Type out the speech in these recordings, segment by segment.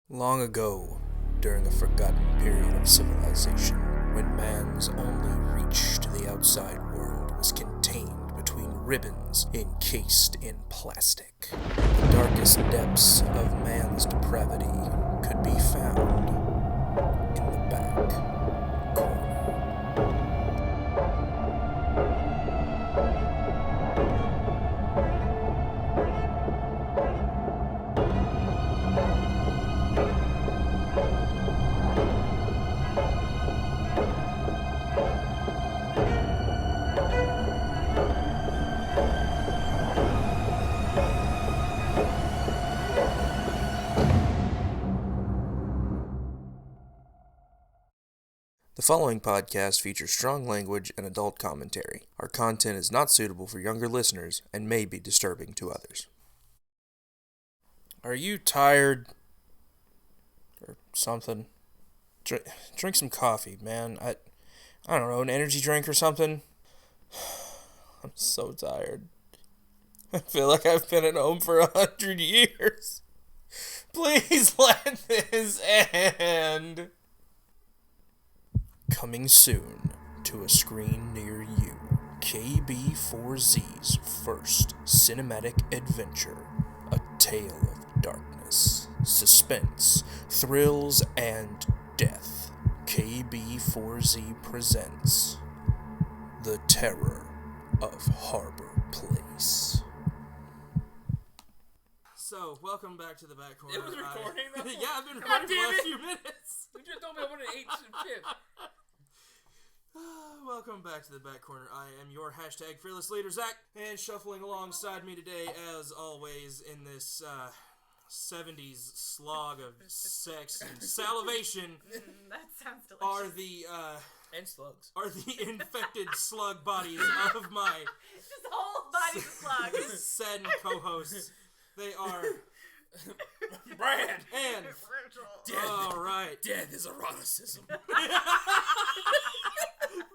Long ago, during a forgotten period of civilization, when man's only reach to the outside world was contained between ribbons encased in plastic, the darkest depths of man's depravity could be found in the back corner. The following podcast features strong language and adult commentary. Our content is not suitable for younger listeners and may be disturbing to others. Are you tired? Or something? Drink some coffee, man. I don't know, an energy drink or something? I'm so tired. I feel like I've been at home for 100 years. Please let this end. Coming soon to a screen near you, KB4Z's first cinematic adventure, A Tale of Darkness, Suspense, Thrills, and Death. KB4Z presents The Terror of Harbor Place. So, welcome back to the back corner. It was recording though? Yeah, I've been recording for the last few minutes. You just told me I wanted 8 shifts. Welcome back to the back corner. I am your hashtag fearless leader, Zach, and shuffling alongside me today, as always, in this 70s slog of sex and salivation, that sounds delicious. And slugs. Are the infected slug bodies of my Just whole body slugs. saddened co-hosts. They are Brad! and Brutal. all right. Death is eroticism.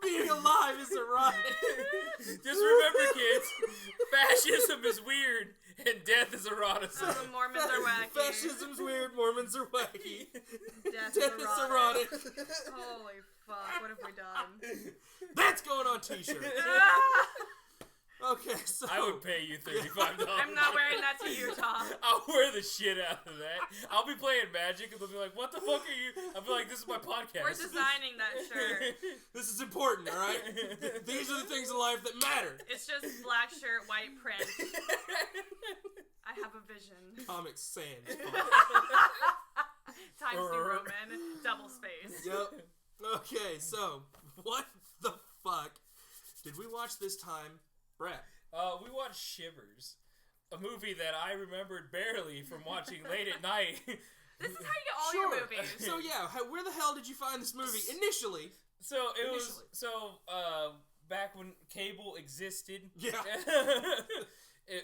Being alive is a right. Just remember, kids, fascism is weird, and death is eroticism. The Mormons are wacky. Fascism's weird. Mormons are wacky. Death Death is is erotic. erotic. Holy fuck, what have we done? That's going on t-shirt. Okay, so I would pay you $35. I'm not wearing that to Utah. I'll wear the shit out of that. I'll be playing Magic, and they'll be like, what the fuck are you? I'll be like, this is my podcast. We're designing that shirt. This is important, all right? These are the things in life that matter. It's just black shirt, white print. I have a vision. Comic Sans. Times New Roman, double space. Yep. Okay, so what the fuck did we watch this time, Brett? We watched Shivers, a movie that I remembered barely from watching late at night. This is how you get all your movies. So yeah, where the hell did you find this movie initially? So it was back when cable existed. Yeah.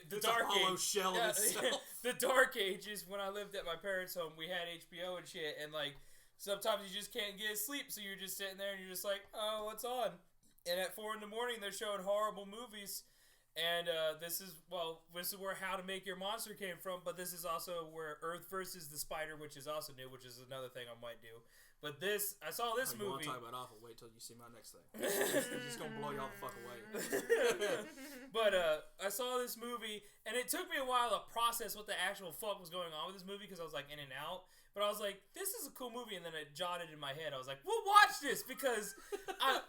The It's dark a hollow age, shell of itself. The dark ages when I lived at my parents' home, we had HBO and shit, and like sometimes you just can't get asleep, so you're just sitting there and you're just like, oh, what's on? And at 4 a.m, they're showing horrible movies, and this is where How to Make Your Monster came from, but this is also where Earth versus the Spider, which is also new, which is another thing I might do. But I saw this movie. You want to talk about awful? Wait till you see my next thing. It's just gonna blow y'all the fuck away. But I saw this movie, and it took me a while to process what the actual fuck was going on with this movie because I was like in and out. But I was like, this is a cool movie, and then it jotted in my head. I was like, we'll watch this because I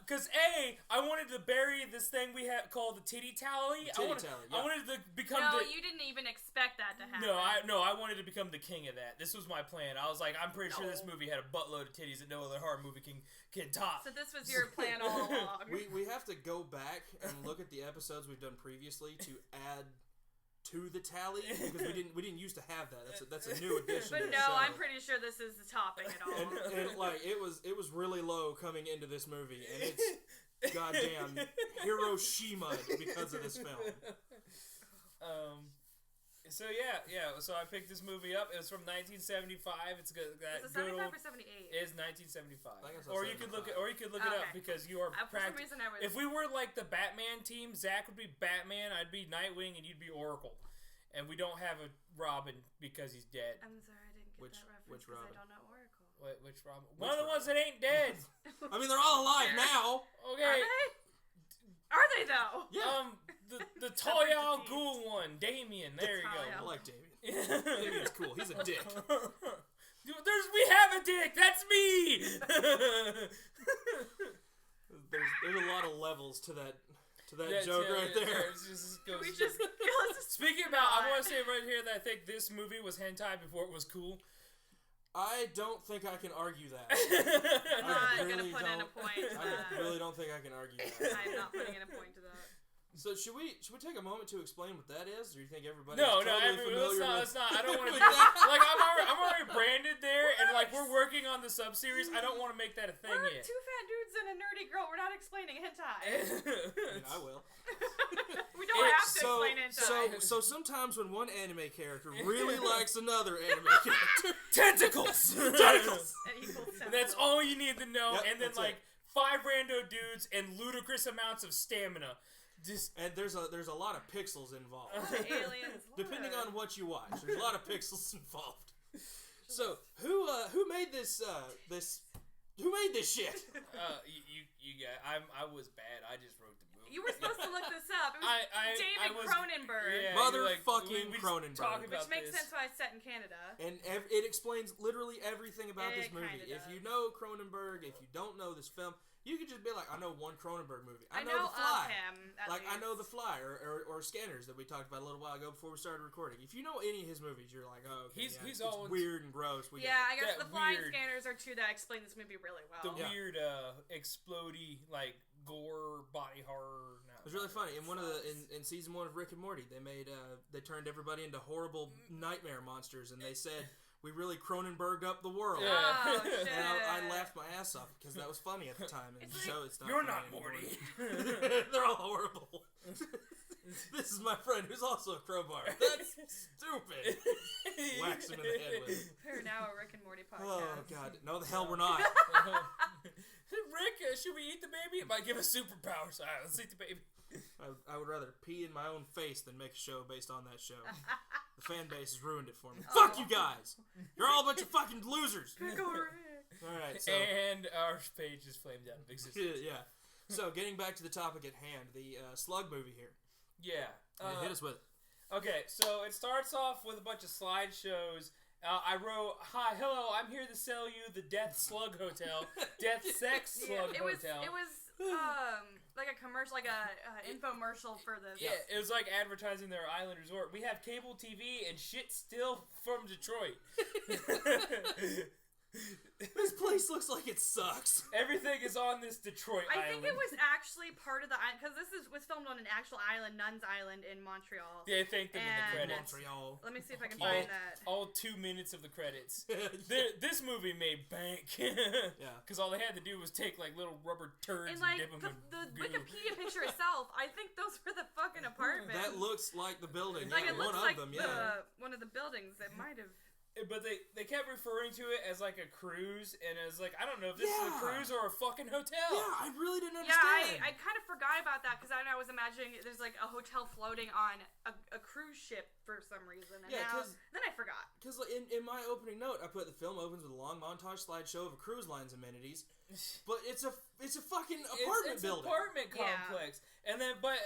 wanted to bury this thing we had called the titty tally. I wanted to become you didn't even expect that to happen. I wanted to become the king of that. This was my plan. I was like, I'm pretty sure this movie had a buttload of titties that no other horror movie can top. So this was your plan all along. We have to go back and look at the episodes we've done previously to add to the tally because we didn't used to have that. That's a new addition. But no, I'm pretty sure this is the topping at all. And like it was really low coming into this movie, and it's goddamn Hiroshima because of this film. So so I picked this movie up. It was from 1975. It's good. Is it 75 or 78? It is 1975. Or you could look it up because you are practicing. If we were like the Batman team, Zach would be Batman, I'd be Nightwing, and you'd be Oracle. And we don't have a Robin because he's dead. I'm sorry, I didn't get that reference. Which Because I Robin? don't know Oracle. Wait, which Robin? One of the ones that ain't dead. I mean, they're all alive now. Are Okay. they? Are they though? Yeah. The Talia al Ghul one, Damien. There you I go. like Damien. Damien's cool. He's a dick. Dude, we have a dick. That's me. There's a lot of levels to that That's- joke yeah, right yeah, there. it's just Can goes- we just let's just Speaking about, I want to say right here that I think this movie was hentai before it was cool. I don't think I can argue that. I'm not gonna really put in a don't- point to that. I really don't think I can argue that. I'm not putting in a point to that. So should we take a moment to explain what that is, or do you think everybody No, is totally familiar let's not. I don't want to. with that? Like I'm already branded there, and like we're working on the sub series. I don't want to make that a thing We're yet. two fat dudes and a nerdy girl. We're not explaining hentai. I mean, I will. We don't have to So, explain hentai. so sometimes when one anime character really likes another anime character, Tentacles. tentacles. It equals And that's all you need to know. Yep, and then that's like 5 rando dudes and ludicrous amounts of stamina. Just And there's a lot of pixels involved. aliens. Depending on what you watch, there's a lot of pixels involved. So who made this who made this shit? you guys, I was bad. I just wrote the movie. You were supposed to look this up. It was I David was- Cronenberg. Yeah, Motherfucking we just Cronenberg. talk Which about makes this. sense why it's set in Canada. And it explains literally everything about this It movie. kinda If you does. know Cronenberg, if you don't know this film, you can just be like, I know one Cronenberg movie. I know know The Fly. of him. At Like, I least. know The Fly or Scanners that we talked about a little while ago before we started recording. If you know any of his movies, you're like, oh, okay, He's it's all- weird and gross. We Yeah, I guess that the flying weird- scanners are two that explain this movie really well. The Yeah. weird explodey like gore body horror. No, It was really funny. In one of the in season 1 of Rick and Morty, they turned everybody into horrible nightmare monsters, and they said we really Cronenberged up the world. Yeah. Oh, shit. And I laughed my ass off because that was funny at the time. And It's so it's not. You're funny not anymore. Morty. They're all horrible. This is my friend who's also a crowbar. That's stupid. Wax him in the head with it. We're now a Rick and Morty podcast. Oh god, no, the hell we're not. Rick, should we eat the baby? It might give us superpowers. All right, let's eat the baby. I would rather pee in my own face than make a show based on that show. The fan base has ruined it for me. Oh. Fuck you guys. You're all a bunch of fucking losers. Pickle Rick. All right, so And our page is flamed out of existence. yeah. So getting back to the topic at hand, the slug movie here. Yeah. Hit us with it. Okay, so it starts off with a bunch of slideshows. I wrote, "Hi, hello, I'm here to sell you the Death Slug Hotel, Death Sex Slug It was Hotel." like a commercial, like a infomercial for the. Yeah, it was like advertising their island resort. We have cable TV and shit still from Detroit. This place looks like it sucks. Everything is on this Detroit I island. think it was actually part of the island because was filmed on an actual island, Nuns Island in Montreal. They thanked them in the And- credits. Montreal. Let me see if I can All, find that. all 2 minutes of the credits. Yeah. This movie made bank. Yeah. Because all they had to do was take like little rubber turds And and like dip them the in goo. Wikipedia picture itself, I think those were the fucking apartments. That looks like the building. like yeah, it looks one like of them, yeah. one of the buildings that might have. But they kept referring to it as like a cruise, and as like, I don't know if this is a Yeah. cruise or a fucking hotel. Yeah, I really didn't Yeah, understand. I kind of forgot about that because I was imagining there's like a hotel floating on a cruise ship for some reason, and Yeah, now 'cause- then I forgot. Because in my opening note, I put the film opens with a long montage slideshow of a cruise line's amenities, but it's a fucking apartment it's building. An apartment Yeah. complex. And then, but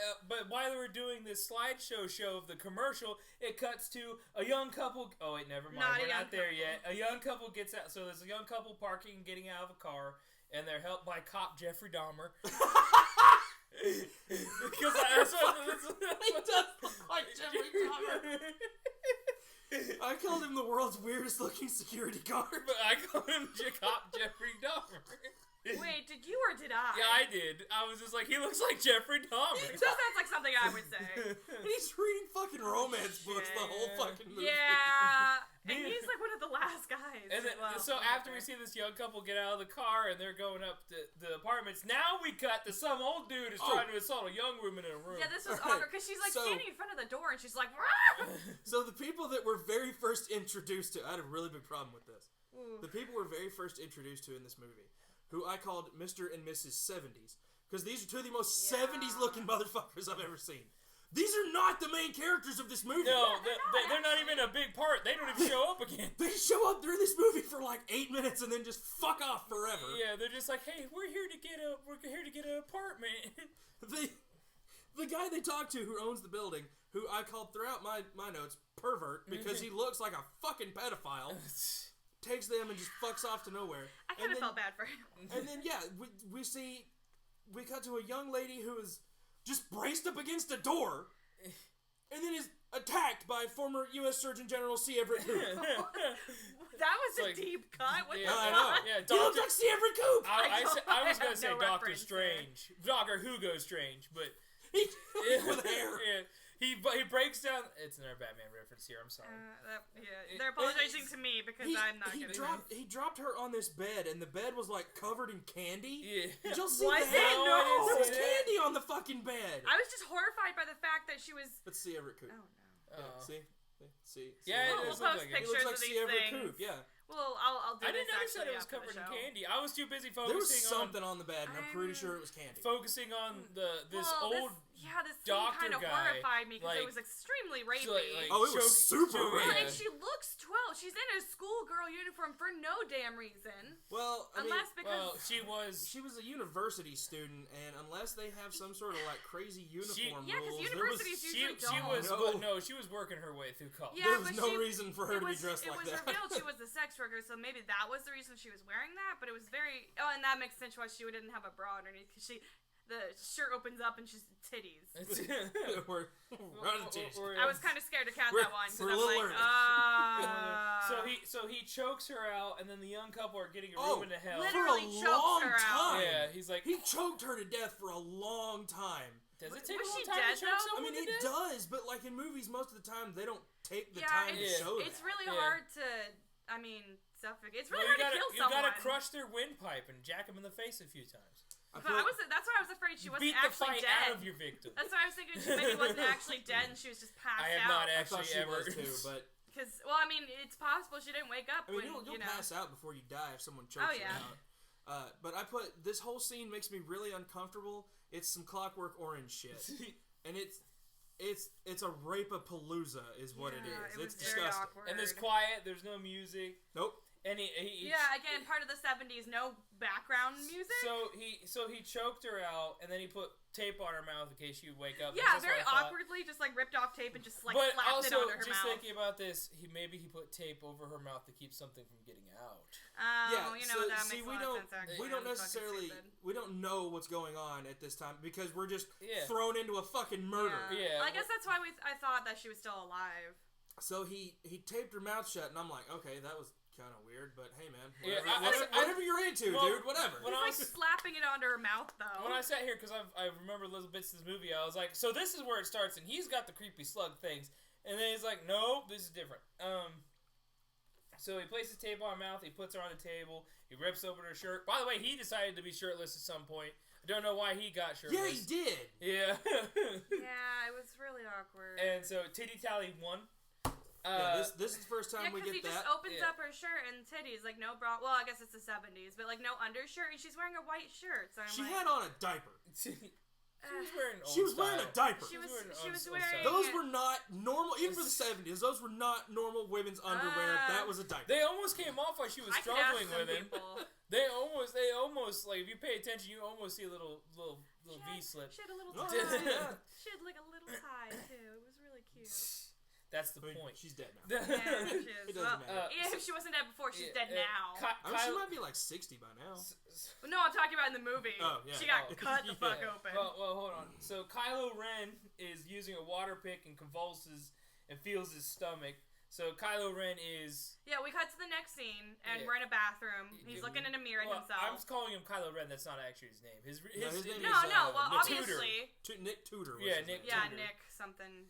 while they were doing this slideshow show of the commercial, it cuts to a young couple. Oh wait, never mind. Not a We're young not there couple. yet. A young couple gets out. So there's a young couple parking and getting out of a car, and they're helped by cop Jeffrey Dahmer. Because that's what. He does look like Jeffrey Dahmer. I called him the world's weirdest looking security guard. But I call him cop Jeffrey Dahmer. Wait, did you or did I? Yeah, I did. I was just like, he looks like Jeffrey Dahmer. That sounds like something I would say. He's reading fucking romance books the whole fucking movie. Yeah, and he's like one of the last guys. And then, as well. so after we see this young couple get out of the car and they're going up to the apartments, now we cut to some old dude is trying to assault a young woman in a room. Yeah, this was Alright, awkward because she's like so- standing in front of the door and she's like, "Rah!" So the people that were very first introduced to, I had a really big problem with this. Ooh. The people we're very first introduced to in this movie, who I called Mr. and Mrs. 70s, because these are two of the most Yeah. 70s looking motherfuckers I've ever seen. These are not the main characters of this movie. No, they're they're not even a big part. They don't even show up again. They show up during this movie for like 8 minutes and then just fuck off forever. Yeah, they're just like, hey, we're here to get an apartment. The guy they talk to who owns the building, who I called throughout my notes pervert because he looks like a fucking pedophile, takes them and just fucks off to nowhere. I kind of felt bad for him. And then we cut to a young lady who is just braced up against a door, and then is attacked by former U.S. Surgeon General C. Everett Koop. That was It's a like- deep cut. What Yeah, the I fuck? know. Yeah, He looks like C. Everett Koop. I was I gonna have say no Doctor reference there. Strange, Doctor Hugo Strange, but With hair. Yeah, he breaks down. It's another Batman reference here. I'm sorry. They're apologizing to me because I'm not he gonna. he dropped her on this bed, and the bed was like covered in candy. Yeah. Did y'all see Was that? it? No, I No. didn't There see was that. candy on the fucking bed. I was just horrified by the fact that she was. Let's see Everett Koop. Oh no. Oh. See? See? Yeah, We'll it does look post like it. He pictures looks like of C. these Everett things. Koop, yeah. Well, I'll do I didn't this notice that actually it was after covered the in show. candy. I was too busy There was focusing something on the bed, and I'm pretty sure it was candy. focusing on this Well, old. this scene doctor kind of guy, horrified me because like- it was extremely rapey. Oh, it was super Well, rapey. and she looks 12. She's in a schoolgirl uniform for no damn reason. Well, I mean, Unless because. Well, she was a university student, and unless they have some sort of like crazy uniform Yeah, 'cause rules, universities she usually was No. she was working her way through college. Yeah, there was but no she- reason for her to be dressed it like was that. revealed she was a sex worker, so maybe that was the reason she was wearing that. But it was very. Oh, and that makes sense why she didn't have a bra underneath because the shirt opens up and she's titties. We're on the titties. I was kind of scared to count We're- that one because we're a I'm little like, early. so he chokes her out, and then the young couple are getting a Oh, room into hell. literally for a chokes long her out. time. Yeah, he's like, He choked her to death for a long time. does it take Was a long she time dead, to choke though? someone I mean, to it death? does, but like in movies, most of the time they don't take the Yeah, time to it's, show it's that. really Yeah. hard to. I mean, suffocate. It's really Well, hard to kill you someone. gotta crush their windpipe and jack them in the face a few times. But that's why I was afraid she wasn't Beat the actually fight dead. out of your victim. That's why I was thinking she maybe wasn't actually dead and she was just passed I have not out. I actually thought she ever. was too, but Because, well, I mean, it's possible she didn't wake up I mean, when, you'll you know. pass out before you die if someone chokes Oh, you yeah. out. But I put this whole scene makes me really uncomfortable. It's some Clockwork Orange shit, and it's a rape-a-palooza is what it Yeah, is. It was It's very disgusting. awkward. And there's quiet. There's no music. Nope. And he Yeah, again, part of the 70s, no background music. So he choked her out, and then he put tape on her mouth in case she would wake up. Yeah, That's very what I thought. awkwardly, just like ripped off tape and just like But slapped it also, onto her just mouth. thinking about this, maybe he put tape over her mouth to keep something from getting out. Oh, you know, so that see, makes a we lot don't of sense, actually. we don't I'm fucking necessarily stupid. we don't know what's going on at this time because we're just Yeah. thrown into a fucking murder. Yeah. I guess that's why I thought that she was still alive. So he taped her mouth shut, and I'm like, okay, that was kind of weird, but hey, man, Yeah, whatever you're into, well, dude, whatever. when He's I like slapping it onto her mouth, though. When I sat here, because I remember little bits of this movie, I was like, so this is where it starts, and he's got the creepy slug things. And then he's like, no, this is different. So he places tape on her mouth, he puts her on the table, he rips open her shirt. By the way, he decided to be shirtless at some point. I don't know why he got shirtless. Yeah, he did. Yeah. Yeah, it was really awkward. And so, Titty Tally won. Yeah, this is the first time Yeah, we because get he that. just opens Yeah. up her shirt and titties, like no bra. Well, I guess it's the 70s, but like no undershirt, and she's wearing a white shirt. So I'm She like, had on a diaper. She was wearing old She was wearing a style. diaper. She was old wearing- style. Those were not normal, even for the 70s. Those were not normal women's underwear. That was a diaper. They almost came off while she was I could ask struggling some with him. people. They almost like if you pay attention, you almost see a little V slip. She had a little Oh, tie. yeah. She had like a little tie too. It was really cute. That's the I mean, point. she's dead now. Yeah, she It is. doesn't Well, matter. if she wasn't dead before, she's Yeah, dead now. I mean, she might be like 60 by now. But no, I'm talking about in the movie. Oh, yeah. She got Oh, cut the fuck Yeah. open. Well, hold on. So Kylo Ren is using a water pick and convulses and feels his stomach. So Kylo Ren is. Yeah, we cut to the next scene, and Yeah. we're in a bathroom. He's Yeah, looking in a mirror at Well, himself. I'm just calling him Kylo Ren. That's not actually his name. His his name No, is, no, well, Nick obviously. Nick Tudor. Was Yeah, his Nick name. Yeah, Tudor. Nick something.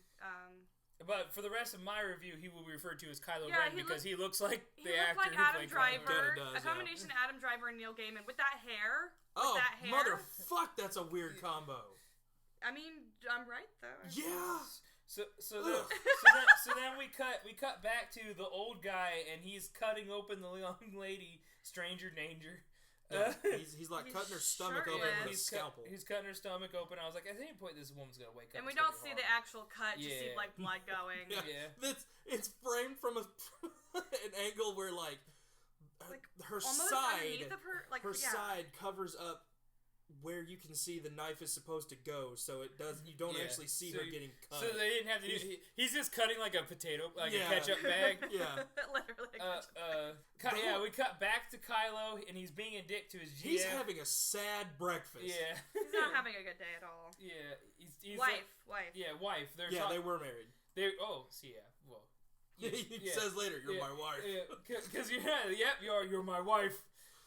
But for the rest of my review, he will be referred to as Kylo Yeah, Ren because he looks like He the looked actor like who Adam played Kylo Ren. Driver. Kinda does, A combination of Adam Driver and Neil Gaiman with that hair. Oh, that hair. motherfuck, that's a weird combo. I mean, I'm right though. Yeah. So then we cut back to the old guy and he's cutting open the young lady, stranger danger. He's like He's cutting her stomach open shirtless. with a scalpel. He's cutting her stomach open. I was like, at any point this woman's gonna wake up. And we It's don't gonna see be the horrible. actual cut, just see Yeah. like blood going. Yeah. It's framed from an angle where like her Almost side, underneath of her, like her yeah. side covers up where you can see the knife is supposed to go, so it does. You don't Yeah. actually see So her you- getting cut. So they didn't have to. He's just cutting like a potato, like Yeah. a ketchup bag. Yeah. Literally. Yeah, we cut back to Kylo, and he's being a dick to his GM. He's having a sad breakfast. Yeah. He's not having a good day at all. Yeah. He's Wife. Yeah, wife. Yeah, they were married. See, yeah. Well. He yeah. says later, "You're Yeah, my wife." Yeah, because you're my wife.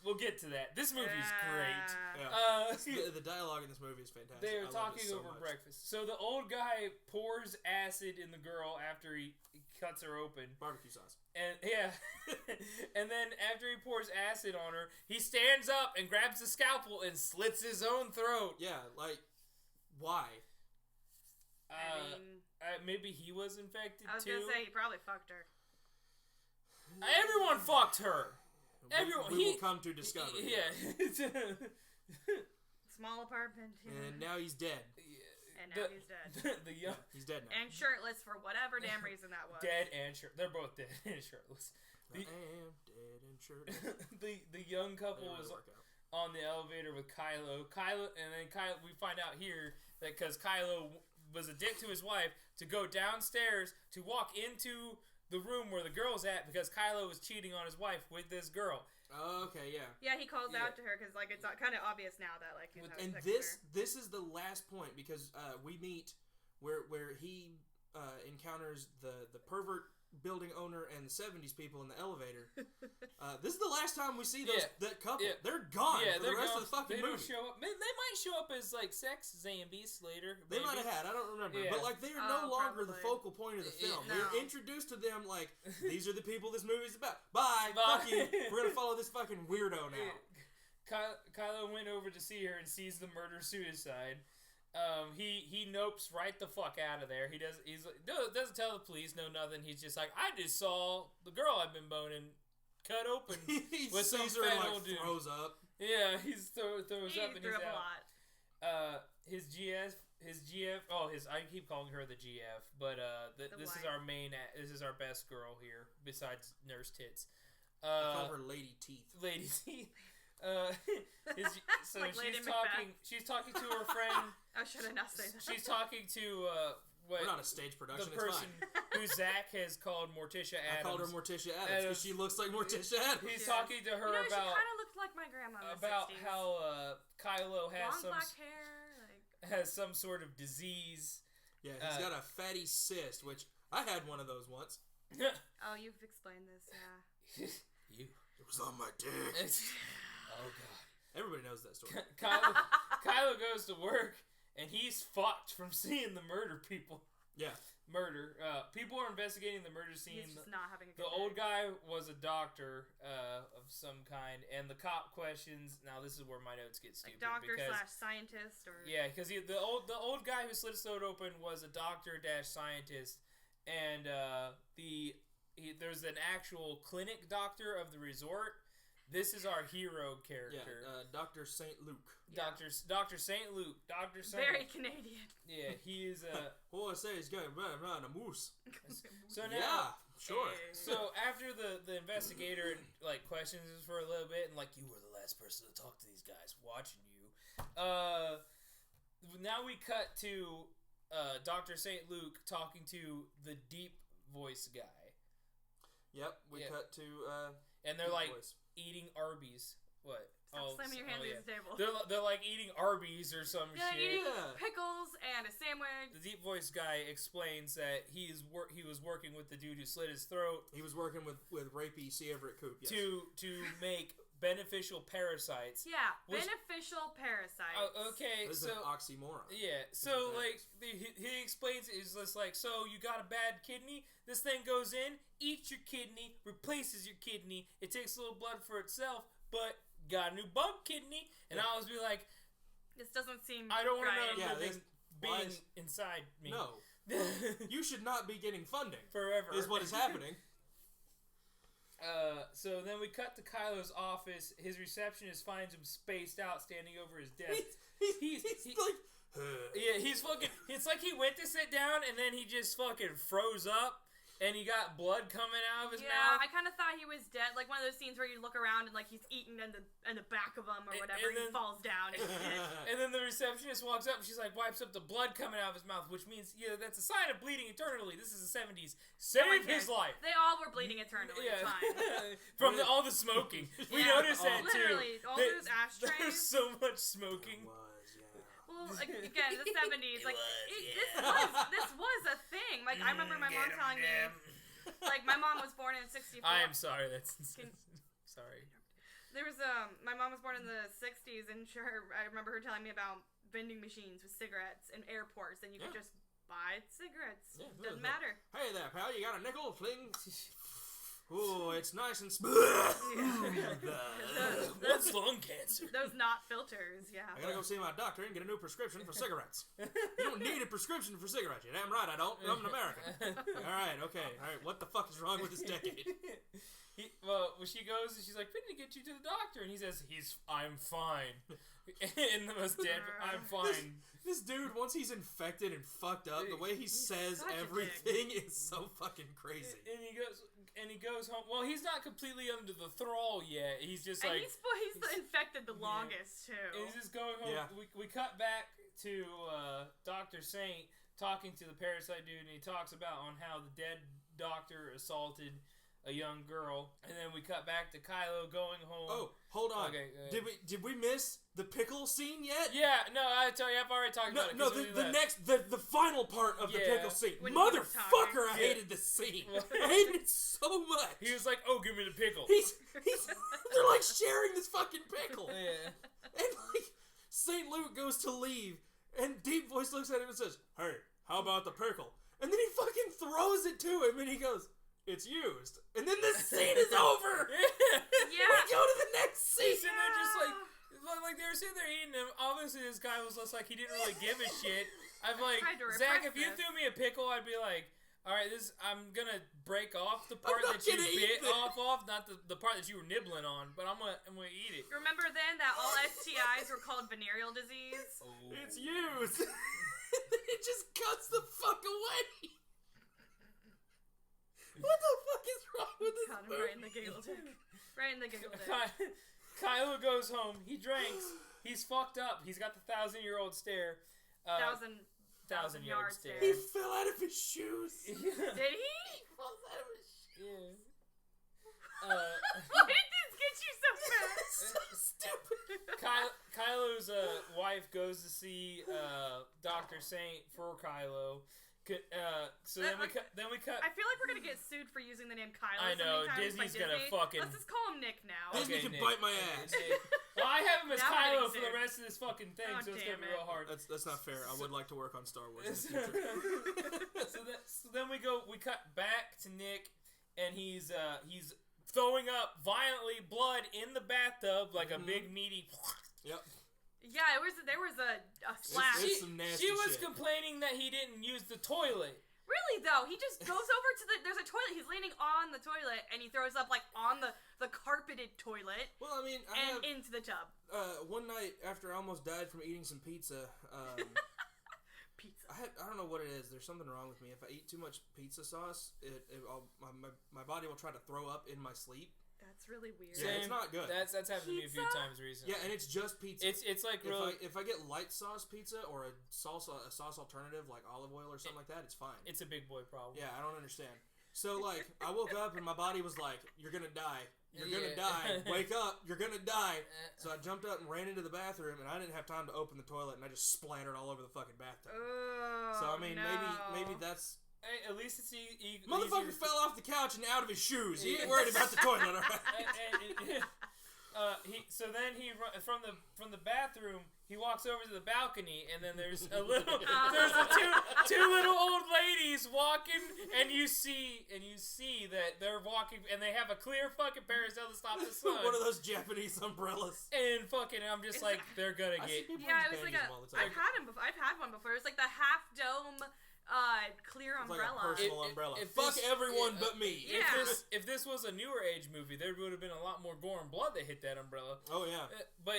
We'll get to that. This movie's great. Yeah. The dialogue in this movie is fantastic. They I are love it talking so over much. breakfast. So the old guy pours acid in the girl after he cuts her open. Barbecue sauce. And and then after he pours acid on her, he stands up and grabs the scalpel and slits his own throat. Yeah, like why? I mean, Maybe he was infected I was too. gonna say he probably fucked her. Everyone fucked her. Everyone. We will come to discover. Yeah. Small apartment. And now he's dead. And now he's dead. The young He's dead now. And shirtless for whatever damn reason that was. dead and shirtless. They're both dead and shirtless. I am dead and shirtless. The young couple They was really work out. on the elevator with Kylo. We find out here that because Kylo was a dick to his wife, to go downstairs to walk into the room where the girl's at because Kylo was cheating on his wife with this girl. Okay, yeah. Yeah, he calls Yeah. out to her because like it's kind of obvious now that like he's having And sex with her. this is the last point because we meet where he encounters the pervert building owner and the 70s people in the elevator. This is the last time we see that couple. Yeah. They're gone for the rest gone. of the fucking They movie. don't show up. They might show up as like sex zombies later. They maybe. might have had. I don't remember. Yeah. But like they are no longer the probably. focal point of the film. No. We're introduced to them like these are the people this movie's about. Bye. Bye. Fuck you. We're gonna follow this fucking weirdo now. Kylo went over to see her and sees the murder suicide. He nopes right the fuck out of there. He doesn't tell the police, no nothing. He's just like, I just saw the girl I've been boning cut open He with some sees her and fat like old dude. throws up. Yeah, throws He up and threw he's up a out. lot. His GF. I keep calling her the GF, but this is wife. our this is our best girl here besides Nurse Tits. I call her Lady Teeth. Lady Teeth. So Like Lady she's talking to her friend. I should have not said that. She's talking to We're not a stage the production. person It's fine. who Zach has called Morticia I Adams. called her Morticia Adams because she looks like Morticia Adams. He's Yes. talking to her she about kind of looked like my grandma in the 60s. how Kylo has long black hair. Like, has some sort of disease. Yeah, he's got a fatty cyst, which I had one of those once. oh, you've explained this, yeah. You. It was on my dick. Oh god. Everybody knows that story. Kylo goes to work and he's fucked from seeing the murder people. Yeah. Murder. People are investigating the murder scene. He's just not having a good The day. old guy was a doctor of some kind, and the cop questions. Now this is where my notes get stupid. Like doctor because, / scientist or yeah, because the old guy who slit his throat open was a doctor / scientist, and there's an actual clinic doctor of the resort. This is our hero character. Yeah, Dr. St. Luke. Dr. St. Luke. Dr. St. very Canadian. Yeah, he is All I say is going around a moose. so now. Yeah, sure. So after the investigator like questions us for a little bit and like you were the last person to talk to these guys watching you, now we cut to Dr. St. Luke talking to the deep voice guy. Yep, we cut to and they're Deep like Voice. eating Arby's. What? Stop slamming your hands yeah. against the table. They're like eating Arby's or some Yeah, shit. eating Yeah. pickles and a sandwich. The deep voice guy explains that he was working with the dude who slit his throat He was working with rapey C. Everett Koop. Yes. to make beneficial parasites. Yeah, Was- beneficial parasites. Okay, This is so an oxymoron. yeah, so what that like he explains it is just like, so you got a bad kidney. This thing goes in, eats your kidney, replaces your kidney. It takes a little blood for itself, but got a new bug kidney. And I always be like, This doesn't seem I don't want right. to Yeah, know this- being why is- inside me. No, you should not be getting funding. forever Is what is happening. So then we cut to Kylo's office. His receptionist finds him spaced out, standing over his desk. He's like, yeah, he's fucking. It's like he went to sit down and then he just fucking froze up. And he got blood coming out of his mouth. Yeah, I kind of thought he was dead. Like one of those scenes where you look around and like he's eaten in the back of him or whatever. And he falls down. And then the receptionist walks up and she's like, wipes up the blood coming out of his mouth, which means that's a sign of bleeding eternally. This is the 70s. Save his life. They all were bleeding eternally. Yeah. It's fine. From all the smoking. We noticed that too. Literally, all those ashtrays. There's so much smoking. Well, again, the 70s, like, this was a thing. Like, I remember my mom telling me, like, my mom was born in 64. I am sorry, sorry. There was, my mom was born in the 60s, and I remember her telling me about vending machines with cigarettes in airports, and you could just buy cigarettes. Yeah, doesn't matter. Hey there, pal, you got a nickel? Fling. Ooh, it's nice and smooth. That's lung cancer. Those not filters, yeah. I gotta go see my doctor and get a new prescription for cigarettes. You don't need a prescription for cigarettes. You're damn right I don't. I'm an American. Alright, okay. Alright, what the fuck is wrong with this decade? She goes and she's like, we need to get you to the doctor. And he says, I'm fine. In the most dead, I'm fine. This dude, once he's infected and fucked up, the way he says everything is so fucking crazy. And he goes home. Well, he's not completely under the thrall yet. He's just like... he's infected the longest, too. And he's just going home. Yeah. We cut back to Dr. Saint talking to the parasite dude, and he talks about on how the dead doctor assaulted a young girl, and then we cut back to Kylo going home. Oh, hold on. Okay, did we miss the pickle scene yet? Yeah, no, I tell you, I've already talked about it. No, the final part of the pickle scene. Motherfucker, I hated this scene. I hated it so much. He was like, "Oh, give me the pickle." They're like sharing this fucking pickle. Yeah. And like Saint Luke goes to leave, and Deep Voice looks at him and says, "Hey, how about the pickle?" And then he fucking throws it to him, and he goes, "It's used." And then the scene is over. Yeah. We go to the next scene. And they're just like they were sitting there eating him. Obviously, this guy was just like he didn't really give a shit. I'm like, Zach, if you threw me a pickle, I'd be like, all right, I'm gonna break off the part that you bit off, not the part that you were nibbling on, but I'm gonna eat it. Remember then that all STIs were called venereal disease? Oh. It's used. It just cuts the fuck away. What the fuck is wrong with this movie? Right in the giggle tick. Right in the giggle tick. Kylo goes home. He drinks. He's fucked up. He's got the 1,000-year-old stare. 1,000-yard stare. He fell out of his shoes. Did he? He falls out of his shoes. Yeah. Why did this get you so fast? So stupid. Kylo's wife goes to see Dr. Saint for Kylo. Then we cut. I feel like we're gonna get sued for using the name Kylo. I know Disney's gonna fucking. Let's just call him Nick now. Disney can bite my ass. Well, I have him as Kylo for the rest of this fucking thing, so it's gonna be real hard. That's not fair. I would like to work on Star Wars in the future. So then we cut back to Nick, and he's throwing up violently blood in the bathtub like a big meaty. Yep. Yeah, there was a splash. She was complaining that he didn't use the toilet. Really though, he just goes over to there's a toilet. He's leaning on the toilet and he throws up like on the carpeted toilet. Well, I mean, into the tub. One night after I almost died from eating some pizza, pizza. I don't know what it is. There's something wrong with me. If I eat too much pizza sauce, my body will try to throw up in my sleep. That's really weird. Yeah, it's not good. That's happened to me a few times recently. Yeah, and it's just pizza. It's like really. If I get light sauce pizza or a sauce alternative like olive oil or something like that, it's fine. It's a big boy problem. Yeah, I don't understand. So like, I woke up and my body was like, "You're gonna die. You're gonna die. Wake up. You're gonna die." So I jumped up and ran into the bathroom, and I didn't have time to open the toilet, and I just splattered all over the fucking bathtub. Oh, so I mean, maybe that's. Hey, at least it's Motherfucker fell off the couch and out of his shoes. He ain't worried about the toilet, all right? So then from the bathroom he walks over to the balcony, and then there's two little old ladies walking, and you see that they're walking, and they have a clear fucking parasol to stop the sun. One of those Japanese umbrellas. And fucking, I'm just like, they're gonna get. Yeah, it was like I've had one before. It was like the half dome clear It's like umbrella. a personal umbrella. if Fuck this- everyone but me. Yeah. If this was a newer age movie, there would have been a lot more gore and blood that hit that umbrella. Oh yeah. But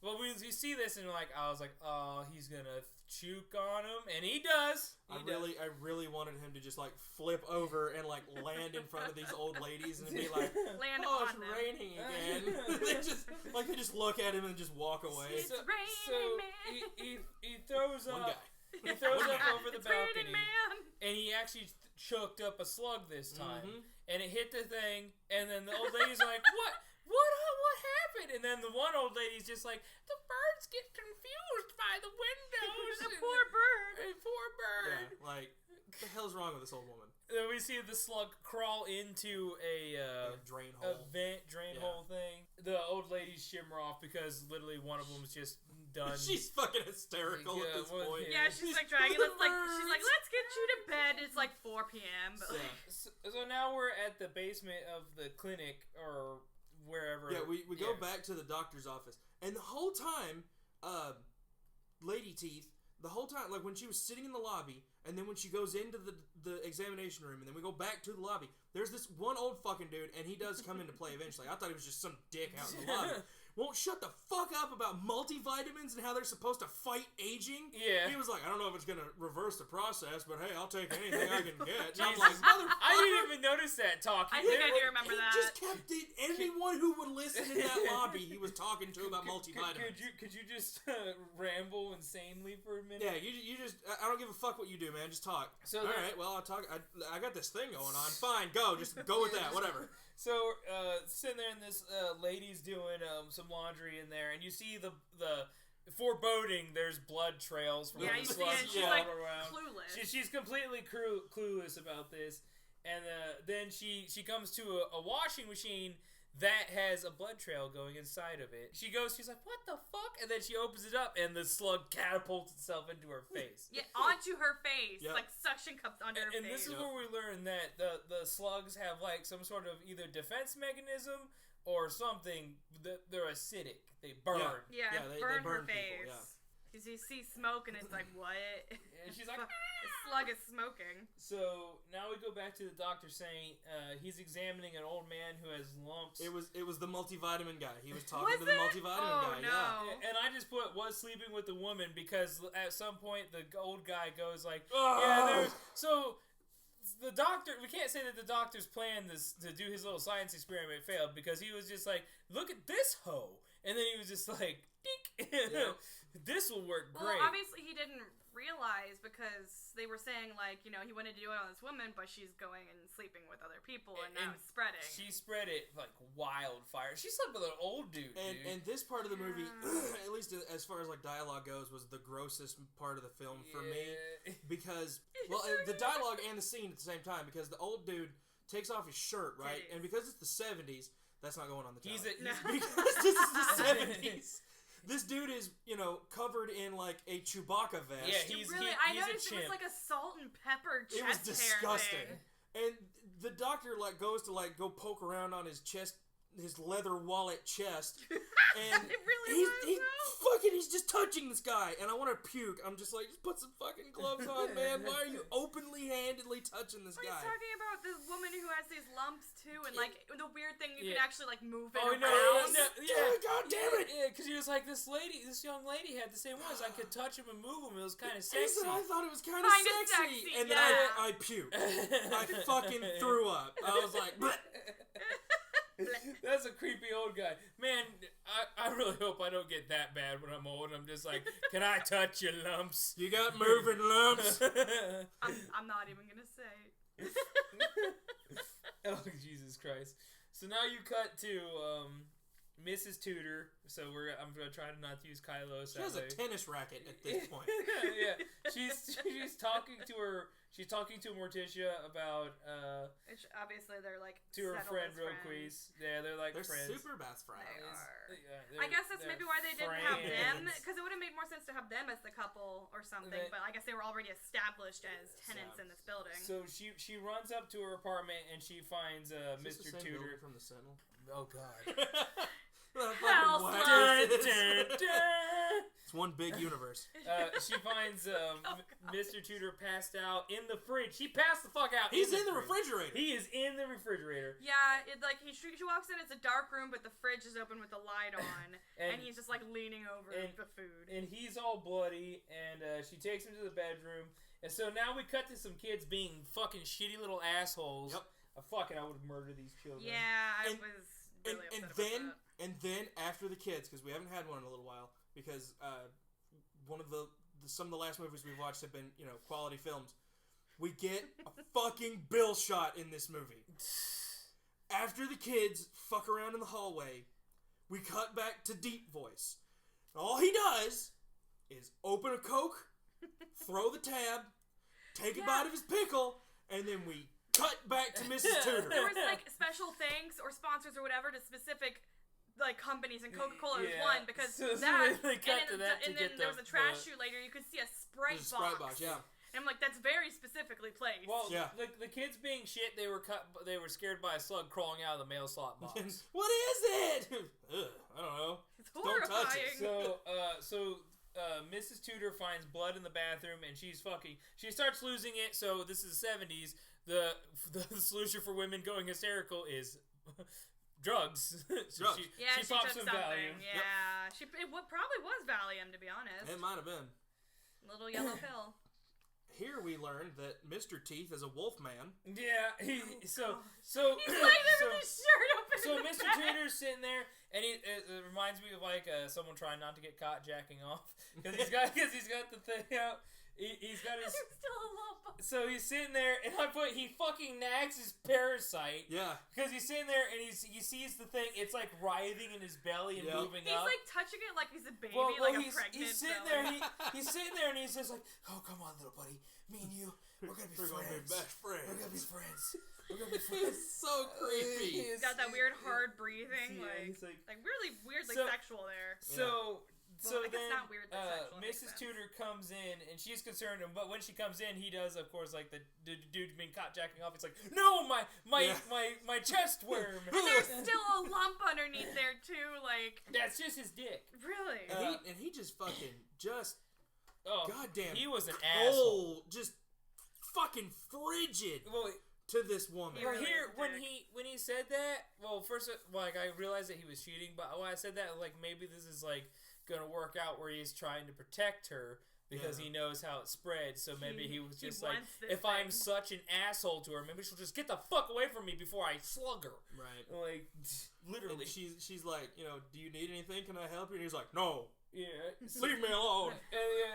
when you see this and I was like, oh, he's gonna choke on him, and he does. I really wanted him to just like flip over and like land in front of these old ladies and be like, Land "Oh, on it's them. raining again." they just look at him and just walk away. It's raining, man. He throws One up. guy. He throws up over the It's balcony, raining, man. and he actually choked up a slug this time, Mhm. and it hit the thing, and then the old lady's like, What happened? And then the one old lady's just like, the birds get confused by the windows. The poor bird. Poor bird. Yeah, like what the hell's wrong with this old woman? Then we see the slug crawl into a Drain a hole. vent drain hole thing. The old ladies shimmer off because literally one of them's just done. She's fucking hysterical at this well, point. Yeah, she's like dragging. She's like, let's get you to bed. It's like 4 p.m. But like, Yeah. So now we're at the basement of the clinic or wherever. Yeah, we go back to the doctor's office, and the whole time, Lady Teeth, the whole time, like when she was sitting in the lobby, and then when she goes into the examination room, and then we go back to the lobby, there's this one old fucking dude, and he does come into play eventually. I thought he was just some dick out in the lobby. Won't shut the fuck up about multivitamins and how they're supposed to fight aging. Yeah. He was like, I don't know if it's going to reverse the process, but hey, I'll take anything I can get. And I'm Jesus. like, motherfucker. I didn't even notice that talking. I think I do remember He that. just kept it. Anyone who would listen in that lobby, he was talking to about multivitamins. Could you just ramble insanely for a minute? Yeah, you just. I don't give a fuck what you do, man. Just talk. So all right, well, I'll talk. I got this thing going on. Fine, go. Just go with that. Whatever. So, sitting there, and this lady's doing some laundry in there, and you see the foreboding. There's blood trails from yeah, the you see, slugs and she's all like around. clueless. She's completely clueless about this, and then she comes to a washing machine that has a blood trail going inside of it. She's like, what the fuck? And then she opens it up, and the slug catapults itself into her face. Yeah, onto her face. Yep. Like suction cups under her And face. this is where we learn that the slugs have like some sort of either defense mechanism or something. They're acidic. They burn. Yeah, Yeah, they burn burn her people, face. yeah. Because you see smoke and it's like, what? And she's like, the slug is smoking. So now we go back to the doctor saying he's examining an old man who has lumps. It was the multivitamin guy. He was talking Was to the it? multivitamin Oh, guy. no. Yeah. And I just was sleeping with the woman because at some point the old guy goes like, Oh. yeah, there's so. The doctor, we can't say that the doctor's plan to do his little science experiment failed because he was just like, look at this hoe. And then he was just like, dink. Yeah. This will work Well, great. obviously he didn't realize because they were saying like, you know, he wanted to do it on this woman, but she's going and sleeping with other people and now it's spreading. She spread it like wildfire. She slept with an old dude, dude. And this part of the movie, at least as far as like dialogue goes, was the grossest part of the film for me because the dialogue and the scene at the same time because the old dude takes off his shirt, right? Titties. And because it's the 70s, that's not going on the He's tally. a- Because this is the 70s. This dude is, covered in like a Chewbacca vest. Yeah, It he's I a noticed it chimp. was like a salt and pepper chest It was disgusting. hair thing. And the doctor goes to go poke around on his chest, his leather wallet chest, and It really was, though. he's just touching this guy, and I want to puke. I'm just like, just put some fucking gloves on, man. Why are you openly handedly touching this He's guy? talking about the woman who has these lumps too, and like the weird thing you can Yeah. actually like move it Oh around. no! Yeah, God damn it! Yeah, because he was like, this young lady had the same ones. I could touch him and move him. It was kind of He sexy. said, I thought it was kind of Kinda sexy. sexy, And then yeah. I puked. I fucking threw up. I was like, bleh. That's a creepy old guy. Man, I really hope I don't get that bad when I'm old. I'm just like, can I touch your lumps? You got moving lumps. I'm not even gonna say. Oh, Jesus Christ. So now you cut to Mrs. Tudor. So I'm gonna try to not use Kylo. She has a tennis racket at this point. Yeah, she's talking to her. She's talking to Morticia about Which obviously they're like to her settled friend as Roquise. friends. Yeah, they're like They're friends. super best friends. They are. Yeah, I guess that's they're maybe why they didn't have them, friends. because it would have made more sense to have them as the couple or something. But I guess they were already established as tenants in this building. So she runs up to her apartment and she finds Is this Mr. the same Tudor. building from the Sentinel? Oh God. Hell, Dun, dun, dun. It's one big universe. She finds Mr. Tudor passed out in the fridge. He passed the fuck out. He's in the fridge. refrigerator. He is in the refrigerator. Yeah, she walks in. It's a dark room, but the fridge is open with the light on, and he's just like leaning over the food. And he's all bloody. And she takes him to the bedroom. And so now we cut to some kids being fucking shitty little assholes. Yep. I would murder these children. Yeah, I was really upset about that. And then after the kids, because we haven't had one in a little while, because one of some of the last movies we've watched have been, quality films. We get a fucking Bill shot in this movie. After the kids fuck around in the hallway, we cut back to Deep Voice. All he does is open a Coke, throw the tab, take a bite of his pickle, and then we cut back to Mrs. Tudor. There was like special thanks or sponsors or whatever to specific companies, and Coca-Cola was one because and then there was a trash chute later. You could see a Sprite box. Yeah. And I'm like, that's very specifically placed. Well, the kids being shit, they were scared by a slug crawling out of the mail slot box. What is it? I don't know. It's horrifying. Don't touch it. So Mrs. Tudor finds blood in the bathroom, and she starts losing it. So this is the 70s. The solution for women going hysterical is drugs. Drugs. She pops took some something. Valium. Yeah, it probably was Valium, to be honest. It might have been. Little yellow pill. Here we learned that Mr. Teeth is a wolf man. Yeah, so He's laying there with his shirt open. So in the Mr. bed. Tudor's sitting there, and it reminds me of someone trying not to get caught jacking off because he's got the thing out. He's got his. There's still a lump. So he's sitting there, and he fucking nags his parasite. Yeah. Because he's sitting there, and he sees the thing. It's like writhing in his belly and moving He's up. like touching it like he's a baby, Well, like a pregnant. he's sitting belly. there. He's sitting there, and he's just like, "Oh, come on, little buddy, me and you, we're gonna be friends. Gonna be best friends. We're gonna be friends. We're gonna be friends." It's so creepy. He's got that weird hard breathing, he's like really weirdly sexual there. So I guess then not weirdly sexual, Mrs. Tudor comes in, and she's concerned. But when she comes in, he does, of course, like the dude being caught jacking off. It's like, no, my chest worm. And there's still a lump underneath there too. Like that's just his dick. Really? And he just fucking goddamn. He was an asshole. Just fucking frigid. Well, to this woman. Really when he said that, first I realized that he was cheating, but when I said that, maybe this is gonna work out where he's trying to protect her because he knows how it spreads. So maybe he was just if I'm such an asshole to her, maybe she'll just get the fuck away from me before I slug her. Right. Literally. And she's like, do you need anything? Can I help you? And he's like, no. Yeah. Leave me alone.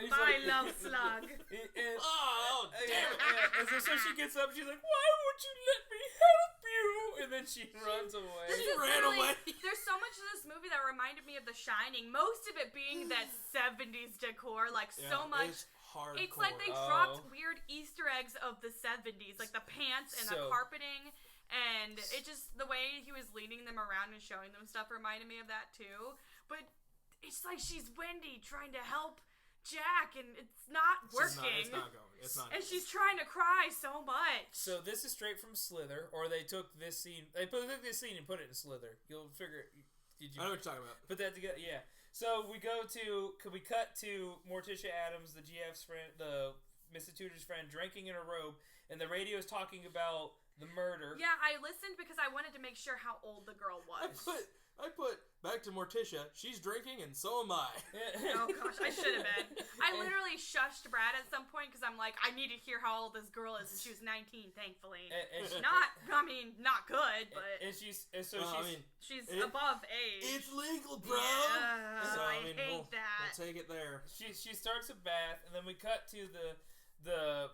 My love slug. Oh, damn it. And so she gets up, she's like, why would you let me help you? And then she runs away. There's so much of this movie that reminded me of The Shining. Most of it being that 70s decor, so much. It's hardcore. It's like they dropped weird Easter eggs of the 70s, like the pants and the carpeting. And it just, the way he was leading them around and showing them stuff reminded me of that too. But it's like she's Wendy trying to help Jack, and it's not working. It's not going. It's not. And she's trying to cry so much. So this is straight from Slither, or they took this scene. They took this scene and put it in Slither. You'll figure. Did you? I know what you're talking about. Put that together, yeah. So we cut to Morticia Addams, the GF's friend, the Mrs. Tudor's friend, drinking in a robe, and the radio is talking about the murder. Yeah, I listened because I wanted to make sure how old the girl was. I put back to Morticia. She's drinking, and so am I. Oh gosh, I should have been. I literally shushed Brad at some point because I'm like, I need to hear how old this girl is. And she was 19, thankfully. And not good, but she's above age. It's legal, bro. Yeah, so, I hate that. We'll take it there. She starts a bath, and then we cut to the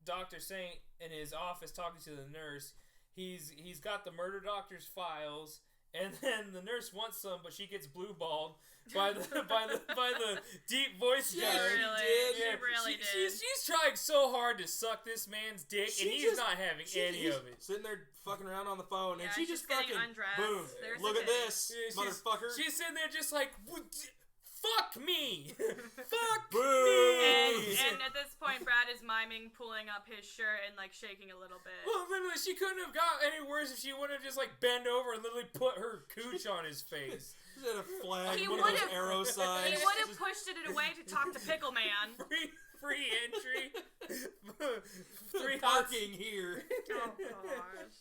Dr. Saint in his office talking to the nurse. He's got the murder doctor's files. And then the nurse wants some, but she gets blue-balled by the deep voice guy. She really did. She's trying so hard to suck this man's dick, and he's not having any of it. Sitting there fucking around on the phone, and she just getting fucking undressed. boom. Look at this, motherfucker. She's sitting there just like, fuck me! Fuck Boo! me! And at this point, Brad is miming pulling up his shirt and like shaking a little bit. Well, literally, she couldn't have got any worse if she would have just like bent over and literally put her cooch on his face. Is that a flag? He One of those would've- arrow signs? He would have pushed it away to talk to Pickle Man. Free entry. Free Parking here. Oh gosh.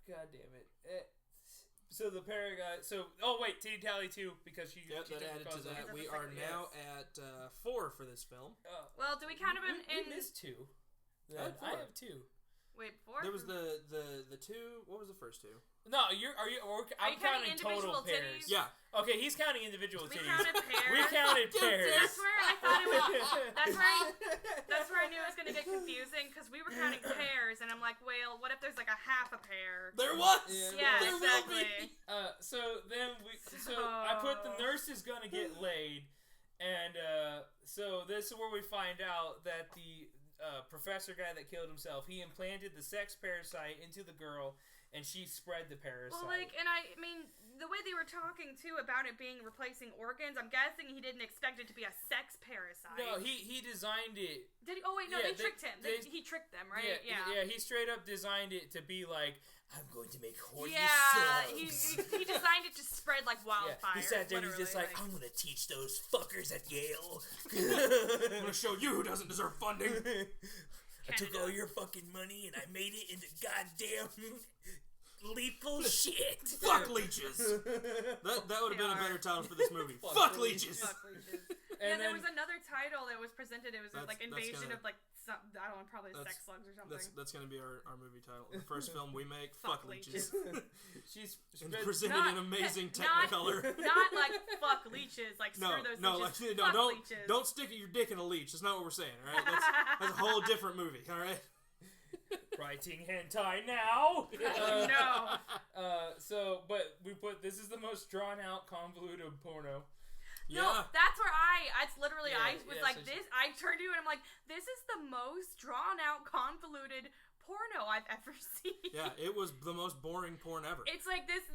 God damn it. So the Paragon. Oh wait, Titty Tally 2 because she. Yep, she that took added the to cause that. of- We are now at 4 for this film. Well, do we count him in? We missed 2. I had 4. I have 2. Wait, 4? There was the 2. What was the first 2? No, I'm you counting counting total individual pairs. titties? Yeah. Okay, he's counting individual We titties. counted pairs. We counted pairs. That's where I thought it was. That's where I knew it was gonna get confusing because we were counting pairs, and I'm like, well, what if there's like a half a pair? There was. Yeah, there exactly. will be. So I put the nurse is gonna get laid, and so this is where we find out that the professor guy that killed himself, he implanted the sex parasite into the girl, and she spread the parasite. Well, and I mean, the way they were talking too about it being replacing organs, I'm guessing he didn't expect it to be a sex parasite. No, he designed it. Did he? Oh wait, no, Yeah, they tricked him. He tricked them, right? Yeah, he straight up designed it to be like, I'm going to make horny Yeah, slugs. he designed it to spread like wildfire. He sat there and he's just like, literally, I'm going to teach those fuckers at Yale. I'm gonna show you who doesn't deserve funding. I took all your fucking money and I made it into goddamn lethal shit. Fuck leeches. That would have been a better title for this movie. Fuck leeches. Fuck leeches. And there then- was another title that was presented. It was like That's invasion gonna- of like some, I don't know, probably sex slugs or something. That's gonna be our movie title. The first film we make. Fuck leeches. She's And spread- presented in amazing technicolor. Not like fuck leeches, like No, screw those no, leeches. like, Fuck leeches. don't stick your dick in a leech. That's not what we're saying. All right, that's a whole different movie. All right. writing hentai now. No. But we put this is the most drawn out convoluted porno. No, Yeah. that's where it's literally, Yeah, I was yeah, like, so this, I turned to you and I'm like, this is the most drawn out, convoluted porno I've ever seen. Yeah, it was the most boring porn ever. It's like this,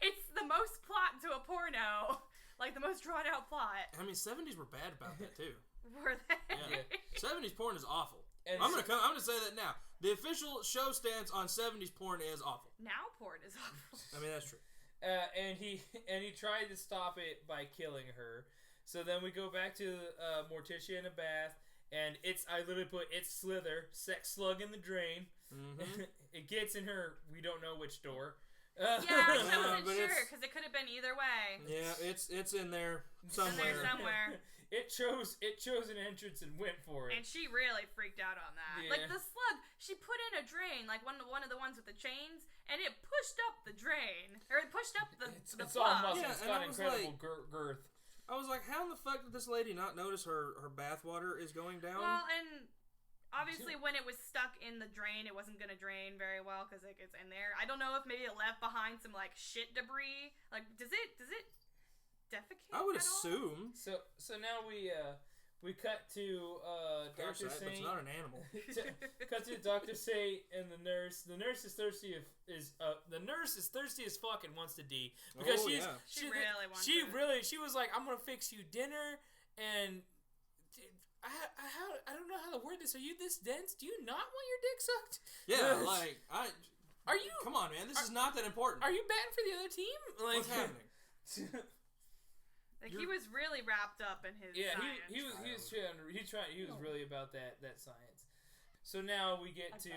it's the most plot to a porno. Like, the most drawn out plot. I mean, 70s were bad about that, too. Were they? Yeah. 70s porn is awful. And I'm gonna say that now. The official show stance on 70s porn is awful. Now porn is awful. I mean, that's true. And he tried to stop it by killing her. So then we go back to Morticia in a bath, and I literally put it's Slither, sex slug in the drain. Mm-hmm. It gets in her. We don't know which door. Yeah, I wasn't but sure it's- because it could have been either way. Yeah, it's in there It's in somewhere. there somewhere. It chose an entrance and went for it. And she really freaked out on that. Yeah. Like the slug, she put in a drain, like one of the ones with the chains, and it pushed up the drain, or it pushed up the it's all plug. muscle. Yeah, It's and got I was incredible like- girth. I was like, how in the fuck did this lady not notice her bath water is going down? Well, and obviously when it was stuck in the drain, it wasn't gonna drain very well because it gets in there. I don't know if maybe it left behind some like shit debris. Like, does it defecate? I would at all? assume. So now we cut to Dr. Parasite, but it's Saint. not an animal. Cut to Dr. Saint and the nurse. The nurse is thirsty as fuck and wants to D because Oh, she's yeah. She really wants she it. really she was like, I'm gonna fix you dinner, and I don't know how to word this. Are you this dense? Do you not want your dick sucked? Yeah, like Are you? Come on, man. This is not that important. Are you batting for the other team? Like, What's happening? Like he was really wrapped up in his Yeah, science. he was really about that science. So now we get to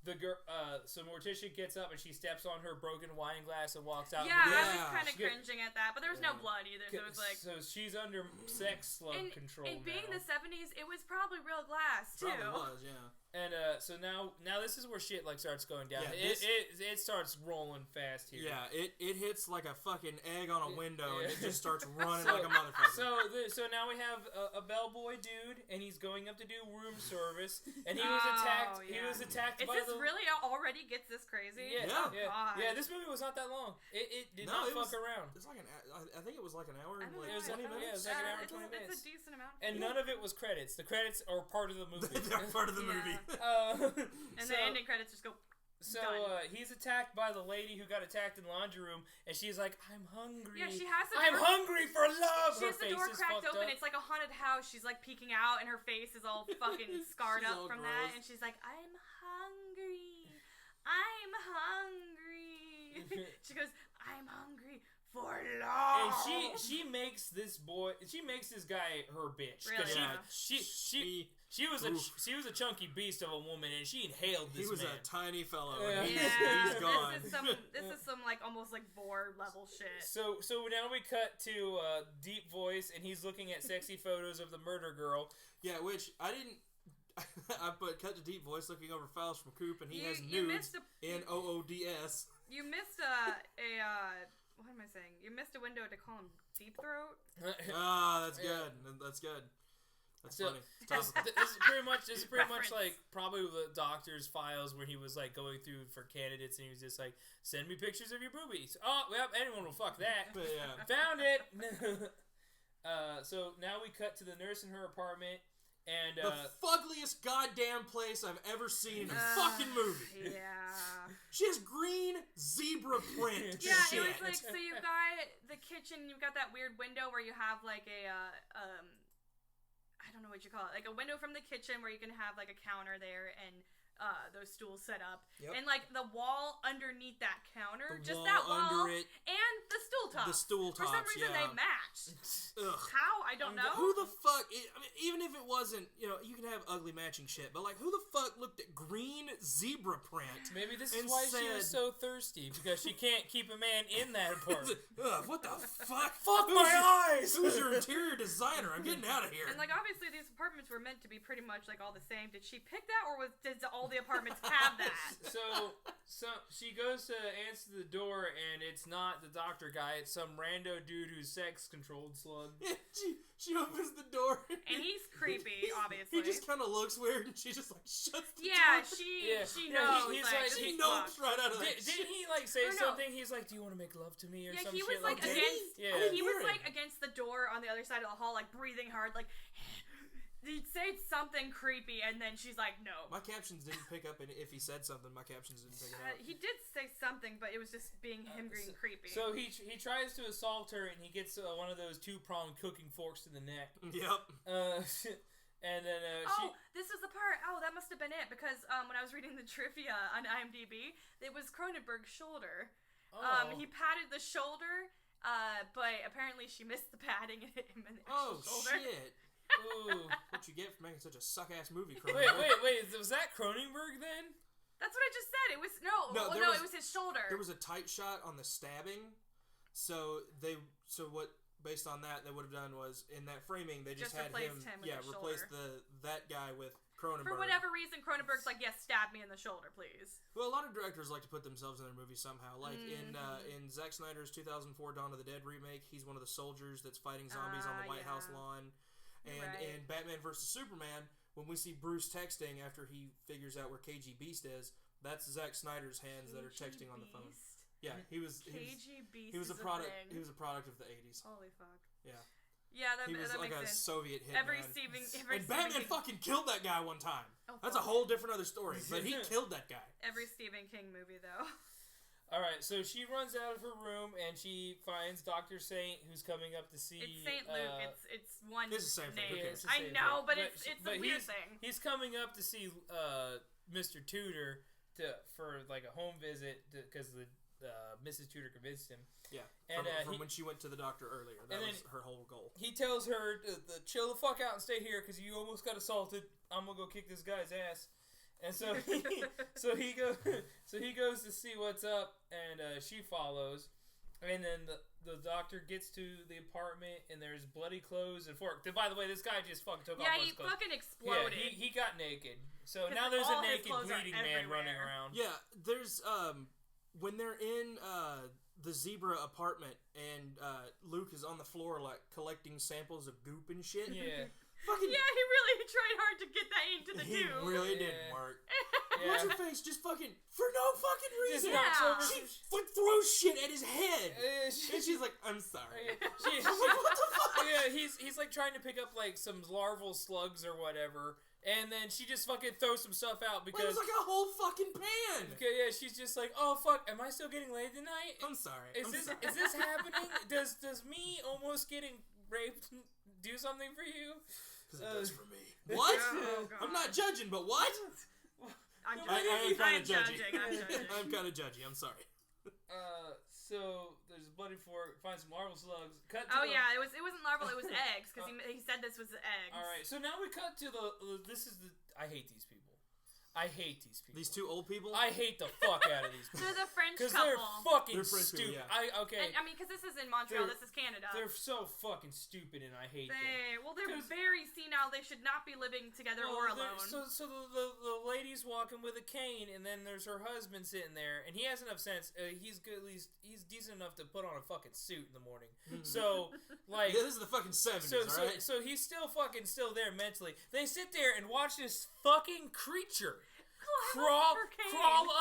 the girl. So Morticia gets up and she steps on her broken wine glass and walks out. Yeah, the I door. was kind of She get- cringing at that, but there was no blood either, so it was like. So she's under sex slug And control being now. the 70s, it was probably real glass too. Probably was, yeah. And so now this is where shit like starts going down. Yeah, It starts rolling fast here. Yeah, it hits like a fucking egg on a window, and it Yeah. just starts running like a motherfucker. So now we have a bellboy dude, and he's going up to do room service, and he was attacked. Yeah. He was attacked Is by this the. really already gets this crazy? Yeah, Yeah. yeah, God. yeah. This movie was not that long. It did No, not it fuck was- around, It's like I think it was like an hour I and don't like know, was 20 like- yeah, it was minutes. like an hour and it's 20 a- minutes. It's a decent amount. and none of it was credits. The credits are part of the movie. They're part of the Yeah. movie. And So- the ending credits just go. So he's attacked by the lady who got attacked in the laundry room, and she's like, "I'm hungry. Yeah, she has I'm hungry for love." She has the door cracked open. It's like a haunted house. She's like peeking out, and her face is all fucking scarred up from that. And she's like, "I'm hungry. I'm hungry." She goes, "I'm hungry for love." And she makes this guy her bitch. Really? Yeah. She was a chunky beast of a woman, and she inhaled this man. He was a tiny fellow. Yeah. And he's gone. This is some like almost like Vor level shit. So now we cut to Deep Voice, and he's looking at sexy photos of the murder girl. Yeah, which I didn't. I put cut to Deep Voice looking over files from Coop, and he has nudes in OODS. You missed what am I saying? You missed a window to call him Deep Throat. That's good. That's good. That's funny. This is pretty much like probably the doctor's files where he was like going through for candidates, and he was just like, "Send me pictures of your boobies." Oh, well, anyone will fuck that. But yeah. Found it. So now we cut to the nurse in her apartment, and the fuggliest goddamn place I've ever seen in a fucking movie. Yeah. She has green zebra print. Yeah, shit. it was like, so you've got the kitchen, you've got that weird window where you have like a I don't know what you call it, like a window from the kitchen where you can have like a counter there and those stools set up, and like the wall underneath that counter, that wall under it, and the stool tops. The stool tops, for some reason they match. Ugh. How? I don't know. Who the fuck? Even if it wasn't, you can have ugly matching shit, but like, who the fuck looked at green zebra print? Maybe this is why she was so thirsty, because she can't keep a man in that apartment. What the fuck? Fuck my eyes! Who's your interior designer? I'm getting out of here. And like, obviously these apartments were meant to be pretty much like all the same. Did she pick that, or did all the apartments have that? So she goes to answer the door, and it's not the doctor guy. It's some rando dude who's sex-controlled slug. Yeah, she opens the door. And he's creepy, obviously. He just kind of looks weird, and she just like shuts the door. She knows. She nopes right out of that. Didn't he like say something? He's like, "Do you want to make love to me?" or some he shit was like that? against. Yeah. He was like against the door on the other side of the hall, like breathing hard, like. He'd say something creepy, and then she's like, "No." My captions didn't pick up, and if he said something, my captions didn't pick it up. He did say something, but it was just being him being creepy. So he tries to assault her, and he gets one of those 2-pronged cooking forks to the neck. Yep. And then this is the part. Oh, that must have been it, because when I was reading the trivia on IMDb, it was Cronenberg's shoulder. He patted the shoulder, but apparently she missed the padding and hit him in the actual shoulder. Oh shit. Ooh, what you get for making such a suck-ass movie, Cronenberg. Wait, was that Cronenberg then? That's what I just said. It was, it was his shoulder. There was a tight shot on the stabbing, so based on that, they would have done was, in that framing, they just had him replace that guy with Cronenberg. For whatever reason, Cronenberg's like, yes, stab me in the shoulder, please. Well, a lot of directors like to put themselves in their movies somehow. Like in Zack Snyder's 2004 Dawn of the Dead remake, he's one of the soldiers that's fighting zombies on the White House lawn. And in Batman vs. Superman, when we see Bruce texting after he figures out where KG Beast is, that's Zack Snyder's hands that are texting on the phone. Yeah, he was a product. He was a product of the 80s. Holy fuck. Yeah. Yeah, that he was that like makes a sense. Soviet hitman. And Batman fucking killed that guy one time. That's a whole different other story. But he killed that guy. Every Stephen King movie, though. Alright, so she runs out of her room and she finds Dr. Saint, who's coming up to see... It's St. Luke. It's one It's the same name. thing. I know, but it's a weird thing. He's coming up to see Mr. Tudor for like a home visit because Mrs. Tudor convinced him. Yeah, and from when she went to the doctor earlier. That was her whole goal. He tells her to chill the fuck out and stay here because you almost got assaulted. I'm gonna go kick this guy's ass. And so he goes to see what's up, and she follows, and then the doctor gets to the apartment, and there's bloody clothes and fork. By the way, this guy just fucking took off his clothes. Yeah, he fucking exploded. Yeah, he got naked. So now there's a naked bleeding man running around. Yeah, there's when they're in the zebra apartment, and Luke is on the floor like collecting samples of goop and shit. Yeah. Fucking, yeah, he really tried hard to get that into the tube. He really didn't work. Yeah. What's her face? Just fucking, for no fucking reason. She throws shit at his head. And she's like, I'm sorry. I'm like, what the fuck? Yeah, he's like trying to pick up like some larval slugs or whatever. And then she just fucking throws some stuff out because... It was like a whole fucking pan! Okay, yeah, she's just like, oh, fuck, am I still getting laid tonight? I'm sorry. Is this happening? Does me almost getting raped do something for you? Because it does for me. What? Oh, God. I'm not judging, but what? I'm am kind of judgy. I'm judging. I'm kind of judgy. I'm sorry. So there's a bloody fork. Find some larval slugs. Cut. Oh yeah, it wasn't larval. It was eggs because he said this was eggs. All right. So now we cut to the. This is the. I hate these people. I hate these people. These two old people? I hate the fuck out of these people. They're the French couple. Because they're fucking They're French stupid. people, yeah. Okay. And, I mean, because this is in Montreal, this is Canada. They're so fucking stupid, and I hate them. They're very senile. They should not be living together or alone. So the lady's walking with a cane, and then there's her husband sitting there, and he has enough sense. He's good. At least he's decent enough to put on a fucking suit in the morning. So like, yeah, this is the fucking 70s, alright? So he's still there mentally. They sit there and watch this fucking creature crawl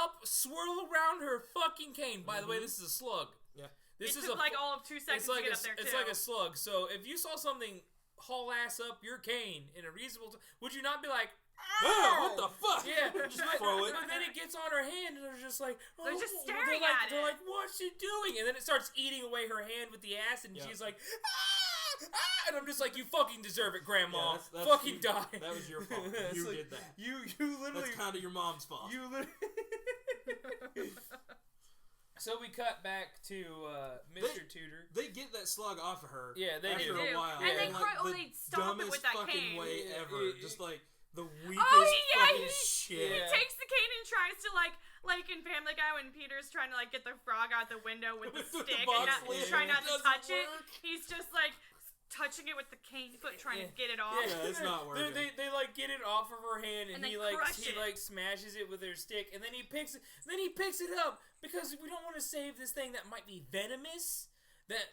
up, swirl around her fucking cane. By the way, this is a slug. Yeah. It took like all of 2 seconds to get up there, too. It's like a slug. So if you saw something haul ass up your cane in a reasonable time, would you not be like, oh, what the fuck? Yeah, just throw it. But then it gets on her hand, and they're just like, they're just staring at it. They're like, what's she doing? And then it starts eating away her hand with the acid, and she's like, and I'm just like, you fucking deserve it, Grandma. Yeah, that's fucking you, die. That was your fault. You like, did that. You literally. That's kind of your mom's fault. You literally. So we cut back to Mr. Tudor. They get that slug off of her. Yeah, they after do. a while. And they the stop it with that fucking cane. way ever. Just like the weakest he shit. He takes the cane and tries to like in Family Guy when Peter's trying to like get the frog out the window with the stick and trying not to touch it. He's just like touching it with the cane foot, trying to get it off. Yeah, it's not working. They like get it off of her hand, and he smashes it with her stick, and then he picks it up because we don't want to save this thing that might be venomous. That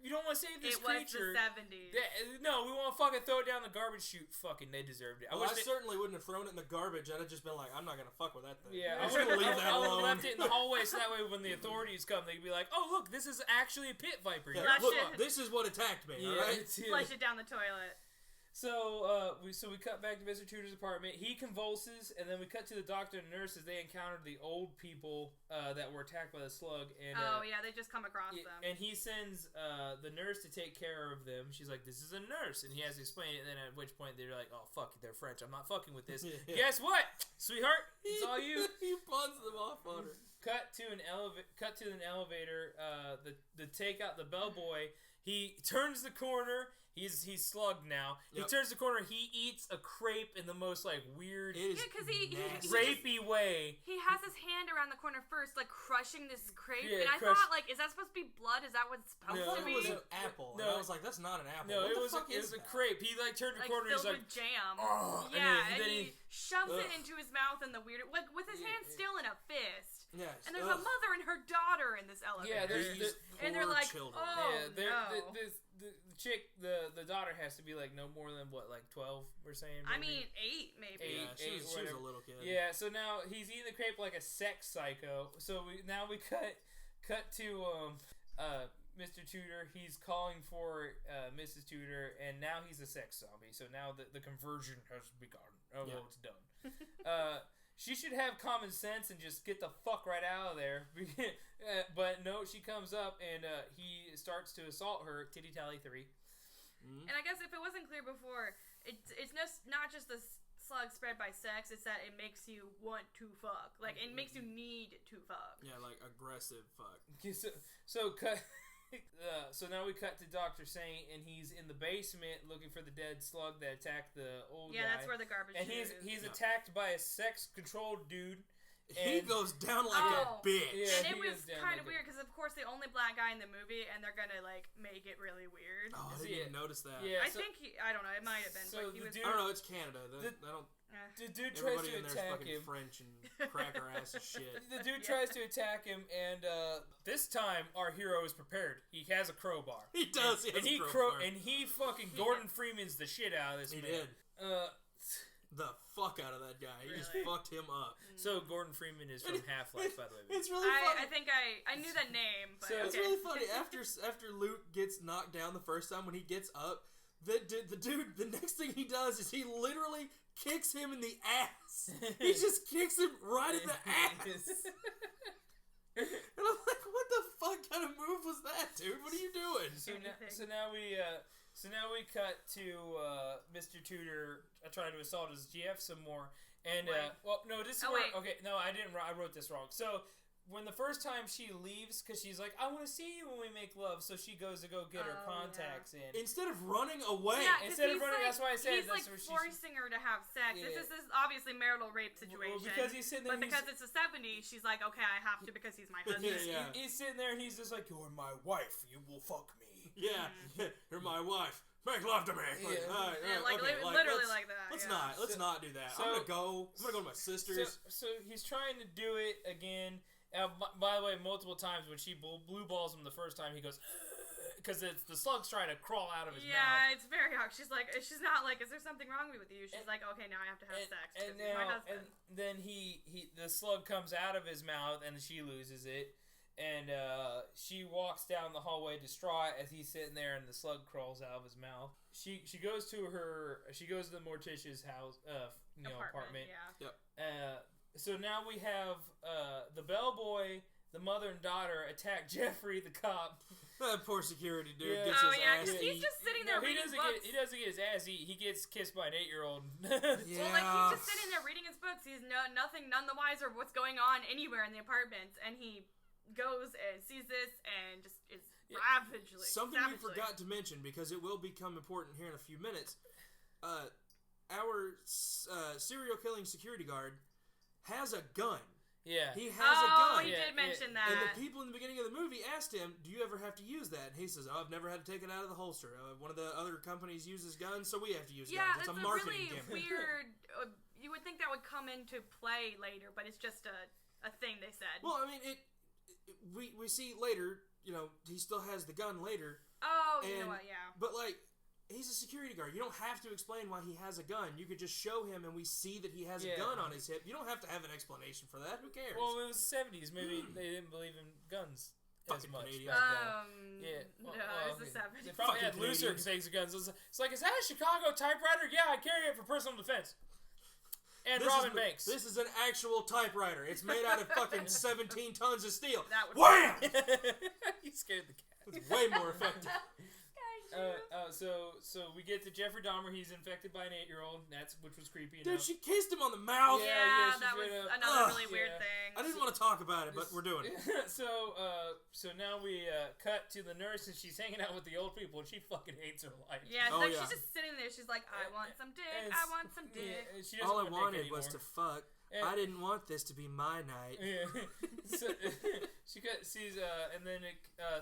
you don't want to save this creature. It was the 70s. No, we want to fucking throw it down the garbage chute. Fucking, they deserved it. I certainly wouldn't have thrown it in the garbage. I'd have just been like, I'm not gonna fuck with that thing. Yeah, I'm just gonna leave that alone. I left it in the hallway so that way when the authorities come, they'd be like, "Oh, look, this is actually a pit viper." Yeah, look, this is what attacked me. Yeah, all right, flush it down the toilet. So we cut back to Mr. Tudor's apartment. He convulses, and then we cut to the doctor and nurse as they encounter the old people that were attacked by the slug. And they just come across them. And he sends the nurse to take care of them. She's like, "This is a nurse," and he has to explain it. And then at which point they're like, "Oh fuck, they're French. I'm not fucking with this." Guess what, sweetheart? It's all you. He pawns them off on her. Cut to an elevator. The take out the bellboy. He turns the corner. He's slugged now. Yep. He turns the corner. He eats a crepe in the most like weird, because he rapey way. He has his hand around the corner first, like crushing this crepe, and I thought, like, is that supposed to be blood? Is that what it's supposed to be? It was an apple. No, and I was like, that's not an apple. No, what it was a crepe. He like turned the corner. Filled and he's with jam. Oh, yeah, and then he shoves it into his mouth in the weird, like with his hand still in a fist. Yes. And there's a mother and her daughter in this elevator. Yeah, and they're like, children. The chick, the daughter has to be like no more than what, like 12, we're saying? Maybe? I mean, 8 maybe. Yeah, she was a little kid. Yeah, so now he's eating the crepe like a sex psycho. So we cut to Mr. Tudor. He's calling for Mrs. Tudor, and now he's a sex zombie. So now the conversion has begun. It's done. She should have common sense and just get the fuck right out of there. But no, she comes up and he starts to assault her. Titty Tally 3. And I guess if it wasn't clear before, it's not just the slug spread by sex. It's that it makes you want to fuck. Like, it makes you need to fuck. Yeah, like aggressive fuck. So cut. So now we cut to Dr. Saint, and he's in the basement looking for the dead slug that attacked the old guy. Yeah, that's where the garbage is. And he's attacked by a sex-controlled dude. He goes down like a bitch. Yeah, and it was kind of weird because, of course, the only black guy in the movie, and they're gonna like make it really weird. Oh, I didn't even notice that. Yeah, I think I don't know. It might have been. So he was, I don't know. It's Canada. The dude tries to attack him. French and cracker ass as shit. The dude tries to attack him, and this time our hero is prepared. He has a crowbar. He does. And he fucking Gordon Freeman's the shit out of this man. He did. The fuck out of that guy. He just fucked him up. So Gordon Freeman is from Half-Life, by the way. It's really funny. I think I knew that name. But It's really funny. After Luke gets knocked down the first time, when he gets up, the dude, the next thing he does is he literally kicks him in the ass. He just kicks him right in the ass. And I'm like, what the fuck kind of move was that, dude? What are you doing? So now we cut to Mr. Tudor trying to assault his GF some more. And I wrote this wrong. So when the first time she leaves, because she's like, I want to see you when we make love, so she goes to go get her contacts in. Instead of running away. Yeah, that's why I said he's like forcing her to have sex. Yeah. This is obviously marital rape situation. Well, because he's sitting there, but because it's the 70s, she's like, okay, I have to because he's my husband. He's sitting there and he's just like, you're my wife, you will fuck me. Yeah, you're my wife. Make love to me. Literally like that. Let's not do that. I'm gonna go to my sister's. So he's trying to do it again. By the way, multiple times when she blue balls him the first time, he goes, because the slug's trying to crawl out of his mouth. Yeah, it's very hard. She's not like, is there something wrong with you? She's like, okay, now I have to have sex because he's my husband. And then the slug comes out of his mouth and she loses it. And she walks down the hallway distraught as he's sitting there, and the slug crawls out of his mouth. She goes to the Morticia's house, apartment. Yeah. Yep. So now we have the bellboy, the mother and daughter attack Jeffrey the cop. That poor security dude gets Oh his yeah, ass because he's just sitting there reading books. He doesn't get his ass eat. He gets kissed by an 8-year-old. Yeah. Well, like he's just sitting there reading his books. He's none the wiser of what's going on anywhere in the apartments, and he goes and sees this and just is savagely. Something we forgot to mention, because it will become important here in a few minutes. Our serial killing security guard has a gun. Yeah. He has a gun. Oh, he did mention that. And the people in the beginning of the movie asked him, do you ever have to use that? And he says, I've never had to take it out of the holster. One of the other companies uses guns, so we have to use guns. It's a marketing gimmick. Weird... you would think that would come into play later, but it's just a thing they said. Well, I mean, we see later, he still has the gun later. Oh, you know what, yeah. But, he's a security guard. You don't have to explain why he has a gun. You could just show him and we see that he has a gun on his hip. You don't have to have an explanation for that. Who cares? Well, it was the 70s. Maybe they didn't believe in guns as much. Canadians. It's the 70s. They probably had looser things of guns. It's like, is that a Chicago typewriter? Yeah, I carry it for personal defense. And Robin Banks. This is an actual typewriter. It's made out of fucking 17 tons of steel. That would Wham! You scared the cat. It's way more effective. So we get to Jeffrey Dahmer. He's infected by an 8-year-old, which was creepy enough. Dude, she kissed him on the mouth. Yeah, that was another really weird thing. I didn't want to talk about it, but we're doing it. So now we cut to the nurse, and she's hanging out with the old people, and she fucking hates her life. Yeah, she's just sitting there. She's like, I want some dick. I want some dick. Yeah, all I wanted was to fuck. I didn't want this to be my night. Yeah. So, and then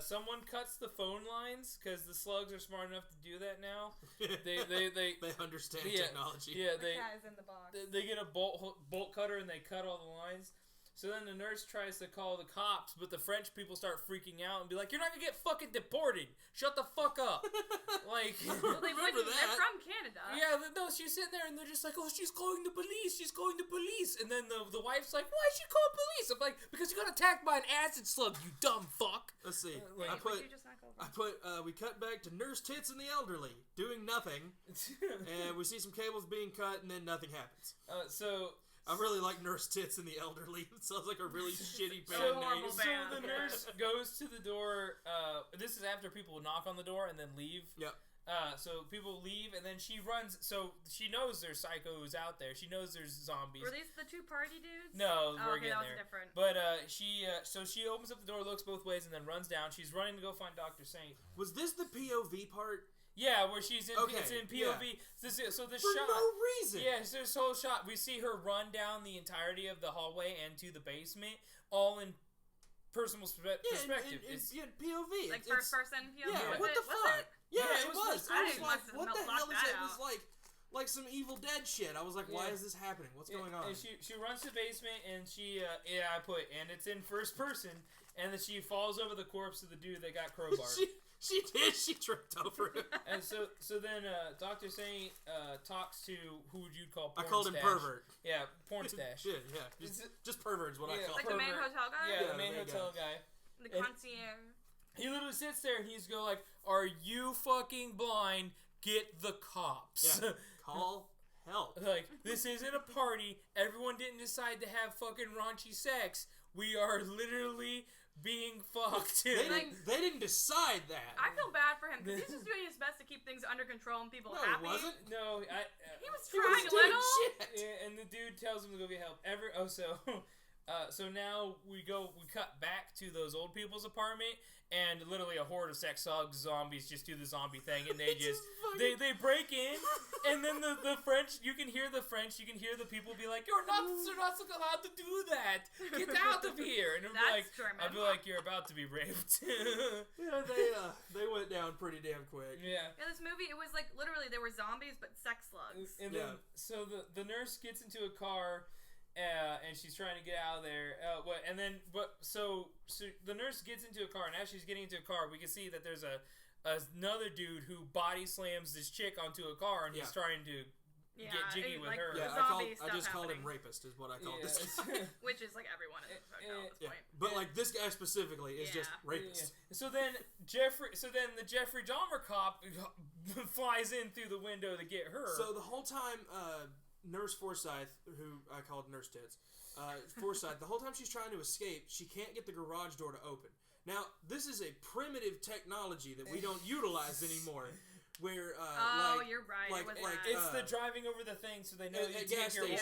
someone cuts the phone lines because the slugs are smart enough to do that now. They understand technology. Yeah, the cat is in the box. They get a bolt cutter and they cut all the lines. So then the nurse tries to call the cops, but the French people start freaking out and be like, "You're not gonna get fucking deported. Shut the fuck up." Like, well, they wouldn't. They're from Canada. Yeah, no, she's sitting there and they're just like, "Oh, she's calling the police. She's calling the police." And then the wife's like, "Why is she calling police?" I'm like, "Because you got attacked by an acid slug, you dumb fuck." Let's see. We cut back to Nurse Tits and the elderly doing nothing, and we see some cables being cut, and then nothing happens. I really like Nurse Tits and the Elderly. It sounds like a really shitty band name. So the nurse goes to the door. This is after people knock on the door and then leave. Yep. So people leave and then she runs. So she knows there's psychos out there. She knows there's zombies. Were these the two party dudes? No, we're getting there. Different. But she opens up the door, looks both ways, and then runs down. She's running to go find Dr. Saint. Was this the POV part? Yeah, where she's in, it's in POV. Yeah. So this For shot, no reason. Yeah, so this whole shot, we see her run down the entirety of the hallway and to the basement, all in personal perspective. It's POV. Like first person POV. Yeah, what the fuck? Yeah, it was. I was like, what the hell is that? It was like some Evil Dead shit. I was like, why is this happening? What's going on? And she runs to the basement and and it's in first person, and then she falls over the corpse of the dude that got crowbarred. She did. She tripped over him. And so then Dr. Saint talks to who you call porn I called him stash. Pervert. Yeah, porn stash. Yeah. Just pervert is what I call him. Like the main hotel guy? Yeah, the main hotel guy. The concierge. He literally sits there and he's go like, "Are you fucking blind? Get the cops." Yeah. Call help. Like, this isn't a party. Everyone didn't decide to have fucking raunchy sex. We are literally being fucked. They didn't decide that. I feel bad for him because he's just doing his best to keep things under control and people happy. He wasn't. No, he was trying a little. Shit. Yeah, and the dude tells him to go get help. So now we cut back to those old people's apartment, and literally a horde of sex zombies just do the zombie thing, and they they break in, and then the French, you can hear the people be like, you're not allowed to do that, get out of here, and I'll be like, you're about to be raped. Yeah, they went down pretty damn quick. Yeah, this movie, it was like literally there were zombies but sex slugs. And then so the nurse gets into a car. And she's trying to get out of there. So the nurse gets into a car, and as she's getting into a car, we can see that there's another dude who body slams this chick onto a car, and he's trying to get jiggy with her. Yeah, I just called him rapist, is what I called this. Which is like everyone at this point. But like this guy specifically is just rapist. Yeah. So then the Jeffrey Dahmer cop flies in through the window to get her. So the whole time, Nurse Forsyth, who I called Nurse Tits, Forsyth, the whole time she's trying to escape, she can't get the garage door to open. Now, this is a primitive technology that we don't utilize anymore. Where, you're right. It's the driving over the thing so they know you take your orders.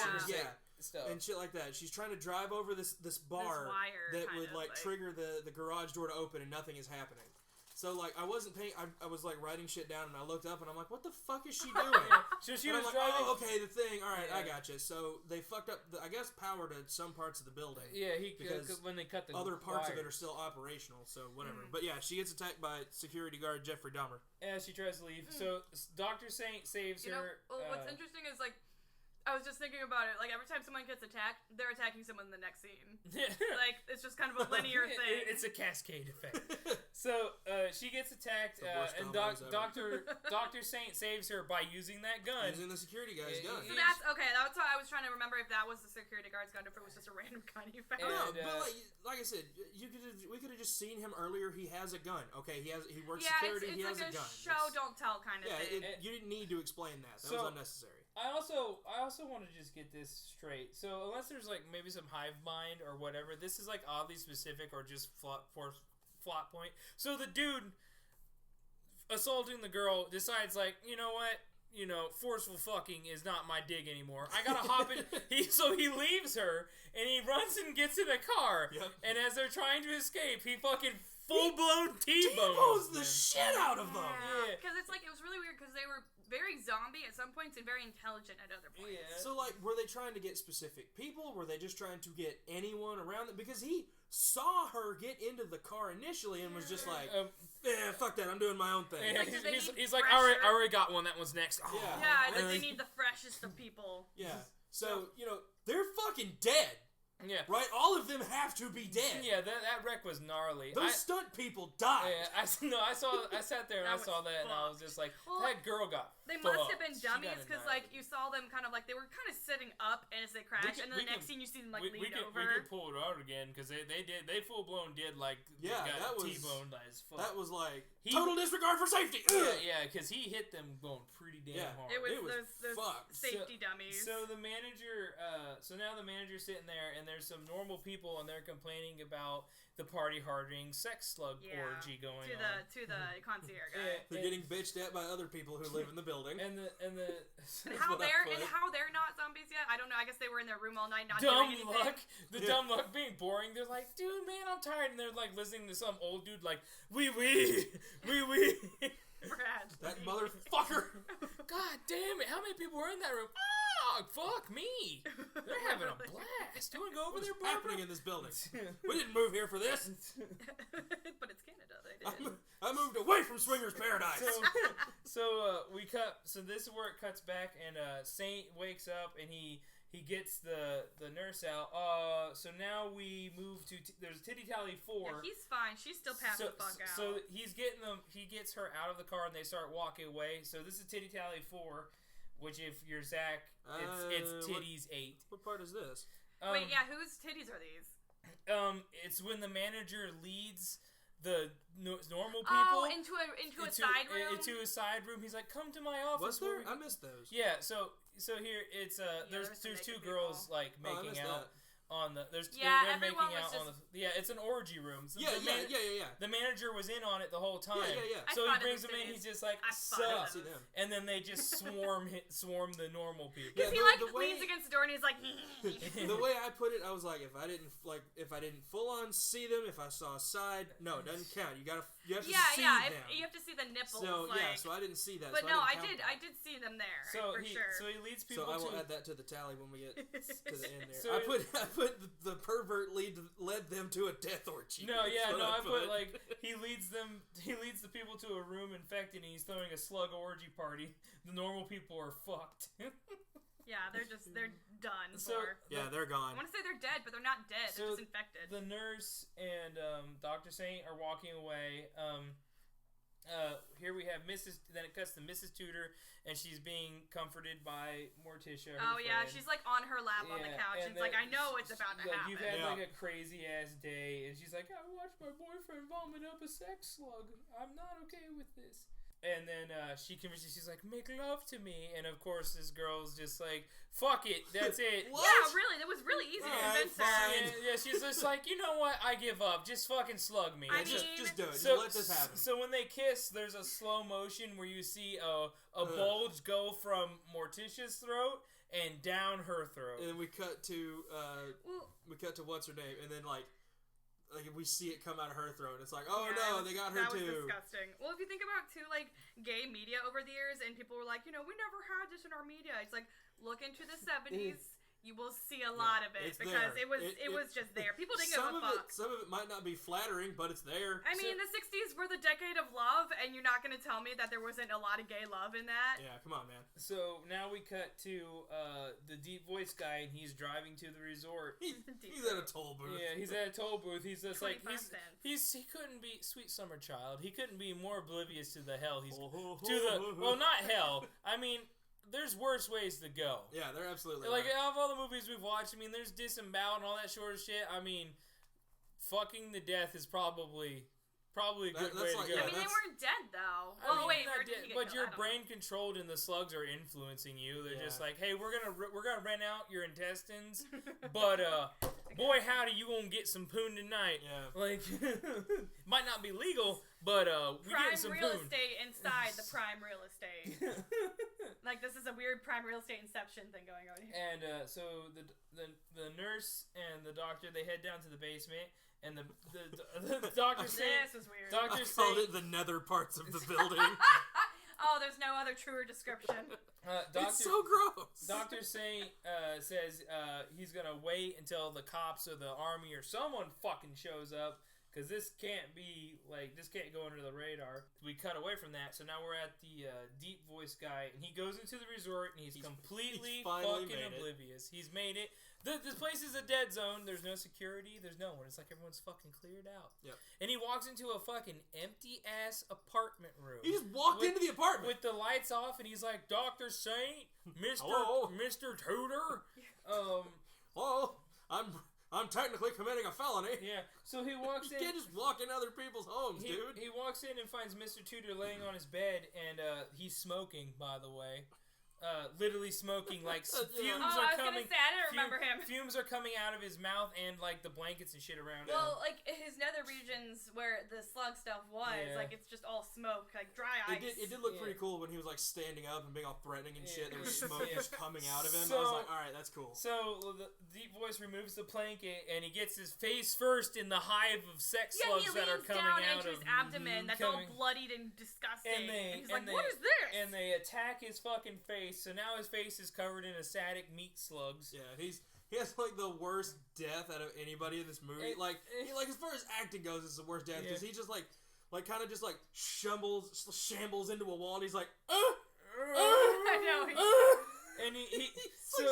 Stuff. And shit like that. She's trying to drive over this bar that would trigger the garage door to open, and nothing is happening. So, like, I wasn't paying... I was, like, writing shit down, and I looked up, and I'm like, what the fuck is she doing? So she and was I'm like, driving... oh, okay, the thing. All right, I gotcha. So, they fucked up, I guess, power to some parts of the building. Yeah, because when they cut the other parts wires. of it are still operational, so whatever. But, yeah, she gets attacked by security guard Jeffrey Dahmer. Yeah, she tries to leave. So, Dr. Saint saves her... what's interesting is, like, I was just thinking about it. Like, every time someone gets attacked, they're attacking someone in the next scene. Like, it's just kind of a linear thing. It's a cascade effect. So, she gets attacked, and Dr. Saint saves her by using that gun. Using the security guy's gun. So that's, okay, that's why I was trying to remember if that was the security guard's gun or if it was just a random gun you found. No, but like I said, we could have just seen him earlier. He has a gun. Okay, he works security, he has a gun. It's like a show, don't tell kind of thing. You didn't need to explain that. That was unnecessary. I also want to just get this straight. So unless there's like maybe some hive mind or whatever, this is like oddly specific or just plot point. So the dude assaulting the girl decides like, you know what? Forceful fucking is not my dig anymore. I gotta hop in. So he leaves her and he runs and gets in a car. Yep. And as they're trying to escape, he fucking full-blown T-bones the shit out of them. Yeah, because it was really weird because they were very zombie at some points and very intelligent at other points. Yeah. So, like, were they trying to get specific people? Were they just trying to get anyone around them? Because he saw her get into the car initially and was just like, fuck that, I'm doing my own thing. Yeah, he's like, I already got one, that one's next. Oh. Yeah, like, they need the freshest of people. Yeah. So, they're fucking dead. Yeah. Right? All of them have to be dead. Yeah, that wreck was gnarly. Those stunt people died. Yeah, I sat there and I saw that and I was just like, that girl got They must have been dummies because, like, you saw them kind of like, they were kind of sitting up as they crashed, and then the next scene you see them, like, lean over. We could pull it out again because they full-blown did, like, got T-boned as fuck. That was like, total disregard for safety. Yeah, because he hit them going pretty damn hard. It was those safety dummies. So the manager, now the manager's sitting there and there's some normal people and they're complaining about the party hardening sex slug orgy going on. To the concierge guy. They're getting bitched at by other people who live in the building. And how they're not zombies yet? I don't know. I guess they were in their room all night not doing anything. Dumb luck being boring. They're like, dude, man, I'm tired. And they're like listening to some old dude like, wee. Brad. That motherfucker. God damn it. How many people were in that room? Oh, fuck me. They're having a blast. You want to go over there, Barbara? What's happening in this building? We didn't move here for this. But it's Canada. They did. I moved away from Swingers Paradise. We cut. So this is where it cuts back, and Saint wakes up, and he gets the nurse out. So now we move to there's Titty Tally 4. Yeah, he's fine. She's still passed the fuck out. So he gets her out of the car, and they start walking away. So this is Titty Tally 4. Which, if you're Zach, it's Titties 8. What part is this? Wait, yeah, whose titties are these? It's when the manager leads the normal Oh, people into a side room. Into a side room. He's like, "Come to my office." Was there? I missed those. Yeah. So So here it's there's two naked girls people. like making out. On the they're making out on the it's an orgy room. So yeah. The manager was in on it the whole time. Yeah. So he brings them in. He's just like sup, see them. And then they just swarm the normal people. Because he leans against the door and he's like. The way I put it, I was like, if I didn't full on see them, if I saw a side, no, it doesn't count. You have to see them. You have to see the nipples. So so I didn't see that. But so I did see them there. So for sure. So he leads people. So I will add that to the tally when we get to the end there. So I put the pervert led them to a death orgy. I put like he leads the people to a room infected and he's throwing a slug orgy party. The normal people are fucked. Yeah, they're done. They're gone. I want to say they're dead, but they're not dead. They're just infected. The nurse and Dr. Saint are walking away. Here we have then it cuts to Mrs. Tudor, and she's being comforted by Morticia. Yeah, she's like on her lap on the couch, and it's like, I know it's about to happen. You've had like a crazy ass day, and she's like, I watched my boyfriend vomit up a sex slug. I'm not okay with this. And then she convinces, she's like, make love to me. And of course, this girl's just like, fuck it, that's it. Yeah, really, that was really easy to convince her. Yeah, she's just like, you know what, I give up. Just fucking slug me. Just do it. Just let this happen. So when they kiss, there's a slow motion where you see a bulge go from Morticia's throat and down her throat. And then we cut to what's her name, and then like we see it come out of her throat. It's like, no, they got her too. That was disgusting. Well, if you think about too, like gay media over the years, and people were like, we never had this in our media. It's like, look into the 70s. You will see a lot of it because it was just there. People didn't give a fuck. Some of it might not be flattering, but it's there. I mean, the 60s were the decade of love, and you're not going to tell me that there wasn't a lot of gay love in that. Yeah, come on, man. So now we cut to the deep voice guy, and he's driving to the resort. He's at a toll booth. Yeah, he's at a toll booth. He's just like he couldn't be sweet summer child. He couldn't be more oblivious to the hell he's not hell. I mean. There's worse ways to go. Yeah, they're absolutely like right. out of all the movies we've watched. I mean, there's disembowel and all that sort of shit. I mean, fucking to death is probably a good way to go. I mean, they weren't dead though. But your brain controlled and the slugs are influencing you. They're just like, hey, we're gonna rent out your intestines, but boy howdy, you gonna get some poon tonight. Yeah, like might not be legal, but we getting some prime real poon. estate inside the prime real estate. Like this is a weird prime real estate inception thing going on here. And so the nurse and the doctor, they head down to the basement. And the doctor saying, this is weird. I called it the nether parts of the building. Oh, there's no other truer description. It's so gross. Dr. Saint says he's gonna wait until the cops or the army or someone fucking shows up. Because this can't go under the radar. We cut away from that, so now we're at the deep voice guy, and he goes into the resort, and he's completely fucking oblivious. He's made it. This place is a dead zone. There's no security. There's no one. It's like everyone's fucking cleared out. Yep. And he walks into a fucking empty-ass apartment room. He just walked into the apartment. With the lights off, and he's like, Dr. Saint, Mr. Tudor. I'm technically committing a felony. Yeah, so he walks in. You can't just walk in other people's homes, dude. He walks in and finds Mr. Tudor laying on his bed, and he's smoking, by the way. Literally smoking, like fumes are coming. I was gonna say, I didn't remember him. Fumes are coming out of his mouth and like the blankets and shit around him. Well, like his nether regions where the slug stuff was, like it's just all smoke, like dry ice. It did look pretty cool when he was like standing up and being all threatening and shit. There was smoke just coming out of him. I was like, all right, that's cool. So the deep voice removes the blanket and he gets his face first in the hive of sex slugs that are coming out of his abdomen. That's all bloodied and disgusting. And he's like, what is this? And they attack his fucking face. So now his face is covered in static meat slugs. Yeah, he has like the worst death out of anybody in this movie. Like as far as acting goes, it's the worst death because he just like kind of just like shambles into a wall and he's like, I know. And he's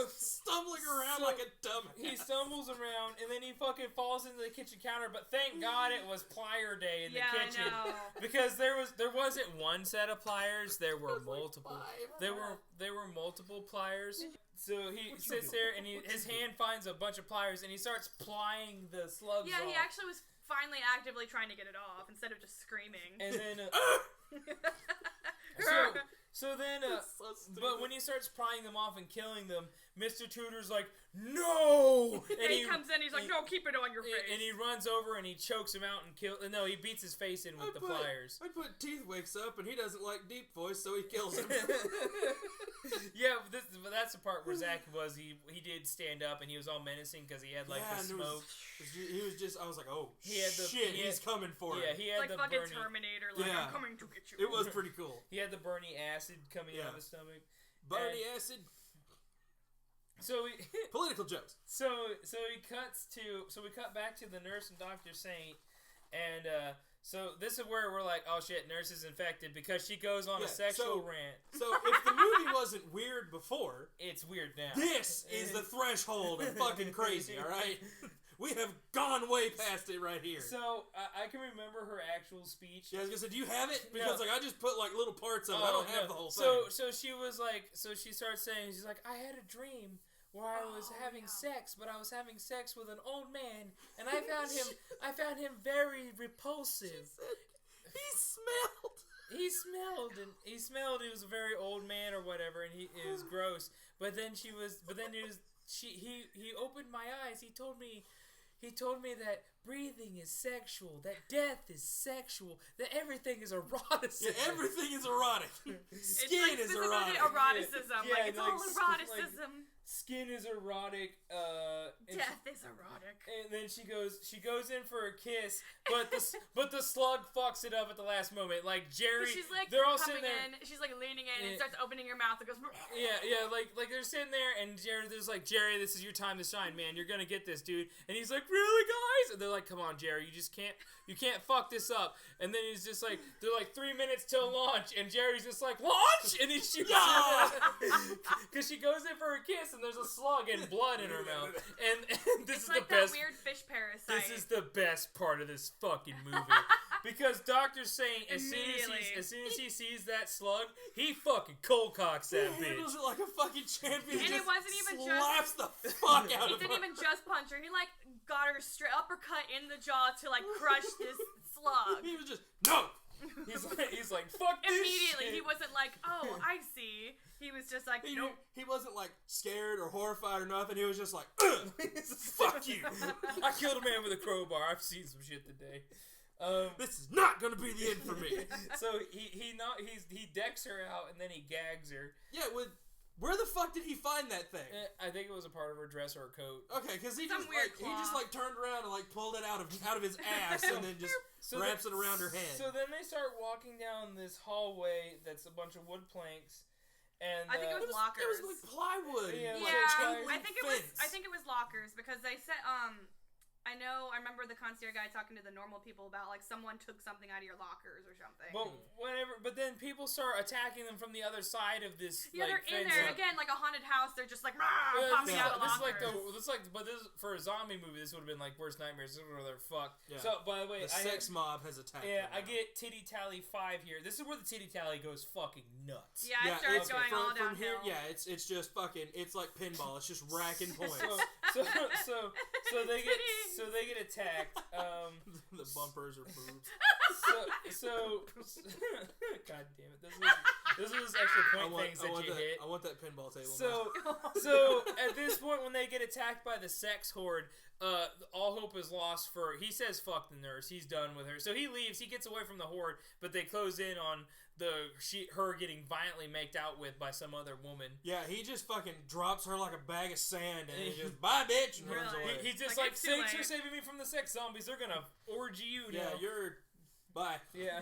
stumbling around like a dumbass. He stumbles around and then he fucking falls into the kitchen counter. But thank God it was plier day in the kitchen, I know. because there wasn't one set of pliers. There were multiple. There were multiple pliers. So he sits there and his hand finds a bunch of pliers and he starts plying the slugs. Yeah, off. he actually was finally actively trying to get it off instead of just screaming. And then So then, so but when he starts prying them off and killing them, Mr. Tudor's like, no! And he comes in, he's like, no, keep it on your face. And he runs over and he chokes him out and no, he beats his face in with the pliers. I put Teeth wakes up and he doesn't like deep voice, so he kills him. Yeah, but that's the part where Zach was. He did stand up and he was all menacing because he had the smoke. He was just. I was like, oh he's coming for him. Yeah, he had like the fucking Bernie, Terminator. Like I'm coming to get you. It was pretty cool. He had the Bernie acid coming out of his stomach. Bernie acid. So political jokes. So we cut back to the nurse and Dr. Saint, and so this is where we're like, oh shit, nurse is infected because she goes on a sexual rant. So if the movie wasn't weird before, it's weird now. This is the threshold of fucking crazy. All right. We have gone way past it right here. So, I can remember her actual speech. Yeah, I was gonna say, do you have it? Because, I just put, little parts of it. I don't have the whole thing. So she was like, she starts saying, she's like, I had a dream where I was having sex, but I was having sex with an old man, and I found him very repulsive. She said, he smelled. He smelled, he was a very old man or whatever, and it was gross. But then he opened my eyes. He told me that breathing is sexual, that death is sexual, that everything is eroticism. Yeah, everything is erotic. Skin is erotic. Eroticism. Yeah, it's all eroticism. Skin is erotic. Death is erotic. And then she goes in for a kiss, but the slug fucks it up at the last moment. Like Jerry, she's like they're all coming sitting there. in. She's like leaning in and starts opening her mouth and goes. Yeah, like they're sitting there and there's like, Jerry, this is your time to shine, man. You're gonna get this, dude. And he's like, really, guys? And they're like, come on, Jerry, you can't fuck this up. And then he's just like, they're like 3 minutes till launch, and Jerry's just like, launch, and he shoots her because she goes in for a kiss and there's a slug and blood in her mouth. And this is like the best. That weird fish parasite. This is the best part of this fucking movie. Because Dr. Saint, as soon as he sees that slug, he fucking cold cocks that bitch. He handles it like a fucking champion. And it wasn't even slaps the fuck out of her. He didn't even just punch her. He got her straight uppercut in the jaw to crush this slug. He was just no. He's like fuck this immediately. shit. He wasn't like, oh, I see. He was just like, nope. He wasn't scared or horrified or nothing. He was just like, fuck you. I killed a man with a crowbar. I've seen some shit today. This is not gonna be the end for me. So he decks her out and then he gags her. Yeah, where the fuck did he find that thing? I think it was a part of her dress or her coat. Okay, because he just turned around and pulled it out of his ass and then just wraps it around her head. So then they start walking down this hallway that's a bunch of wood planks. And I think it was lockers. It was like plywood. Yeah, I think it was lockers because they said I remember the concierge guy talking to the normal people about someone took something out of your lockers or something. But then people start attacking them from the other side of this. Yeah, they're in there again like a haunted house. They're just popping out of lockers. But this for a zombie movie, this would have been like worst nightmares. This is where they're fucked. Yeah. So by the way, the sex mob has attacked. Yeah, I get Titty Tally 5 here. This is where the Titty Tally goes fucking nuts. Yeah, it starts going all downhill. Yeah, it's just fucking. It's like pinball. It's just racking points. So they get attacked. The bumpers are boobs. God damn it! This was actually things that you hit. I want that pinball table. So at this point, when they get attacked by the sex horde, all hope is lost for. He says, "Fuck the nurse." He's done with her. So he leaves. He gets away from the horde, but they close in on her getting violently maked out with by some other woman. Yeah, he just fucking drops her like a bag of sand and he just bye bitch and runs away. He just thanks for saving me from the sex zombies. They're gonna orgy you now. Yeah, you're bye. Yeah.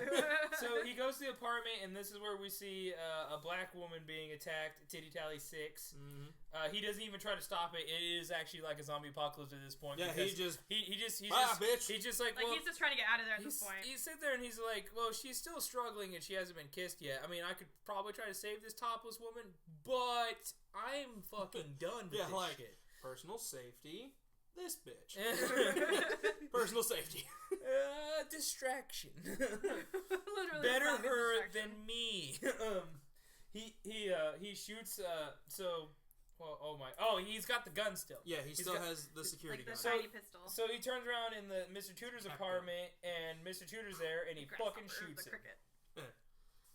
So he goes to the apartment and this is where we see a black woman being attacked. Titty Tally 6. Mm-hmm. He doesn't even try to stop it. It is actually like a zombie apocalypse at this point. Yeah, he's bitch. He's just like, he's just trying to get out of there at this point. He sits there and he's like, well, she's still struggling and she hasn't been kissed yet. I mean, I could probably try to save this topless woman, but I'm fucking done with this shit. Personal safety. This bitch. Personal safety. Distraction. Literally better her than me. He shoots. He's got the gun still. Yeah, he still has the security gun. Tiny pistol. So he turns around in the Mr. Tudor's apartment, and Mr. Tudor's there, and he fucking shoots him.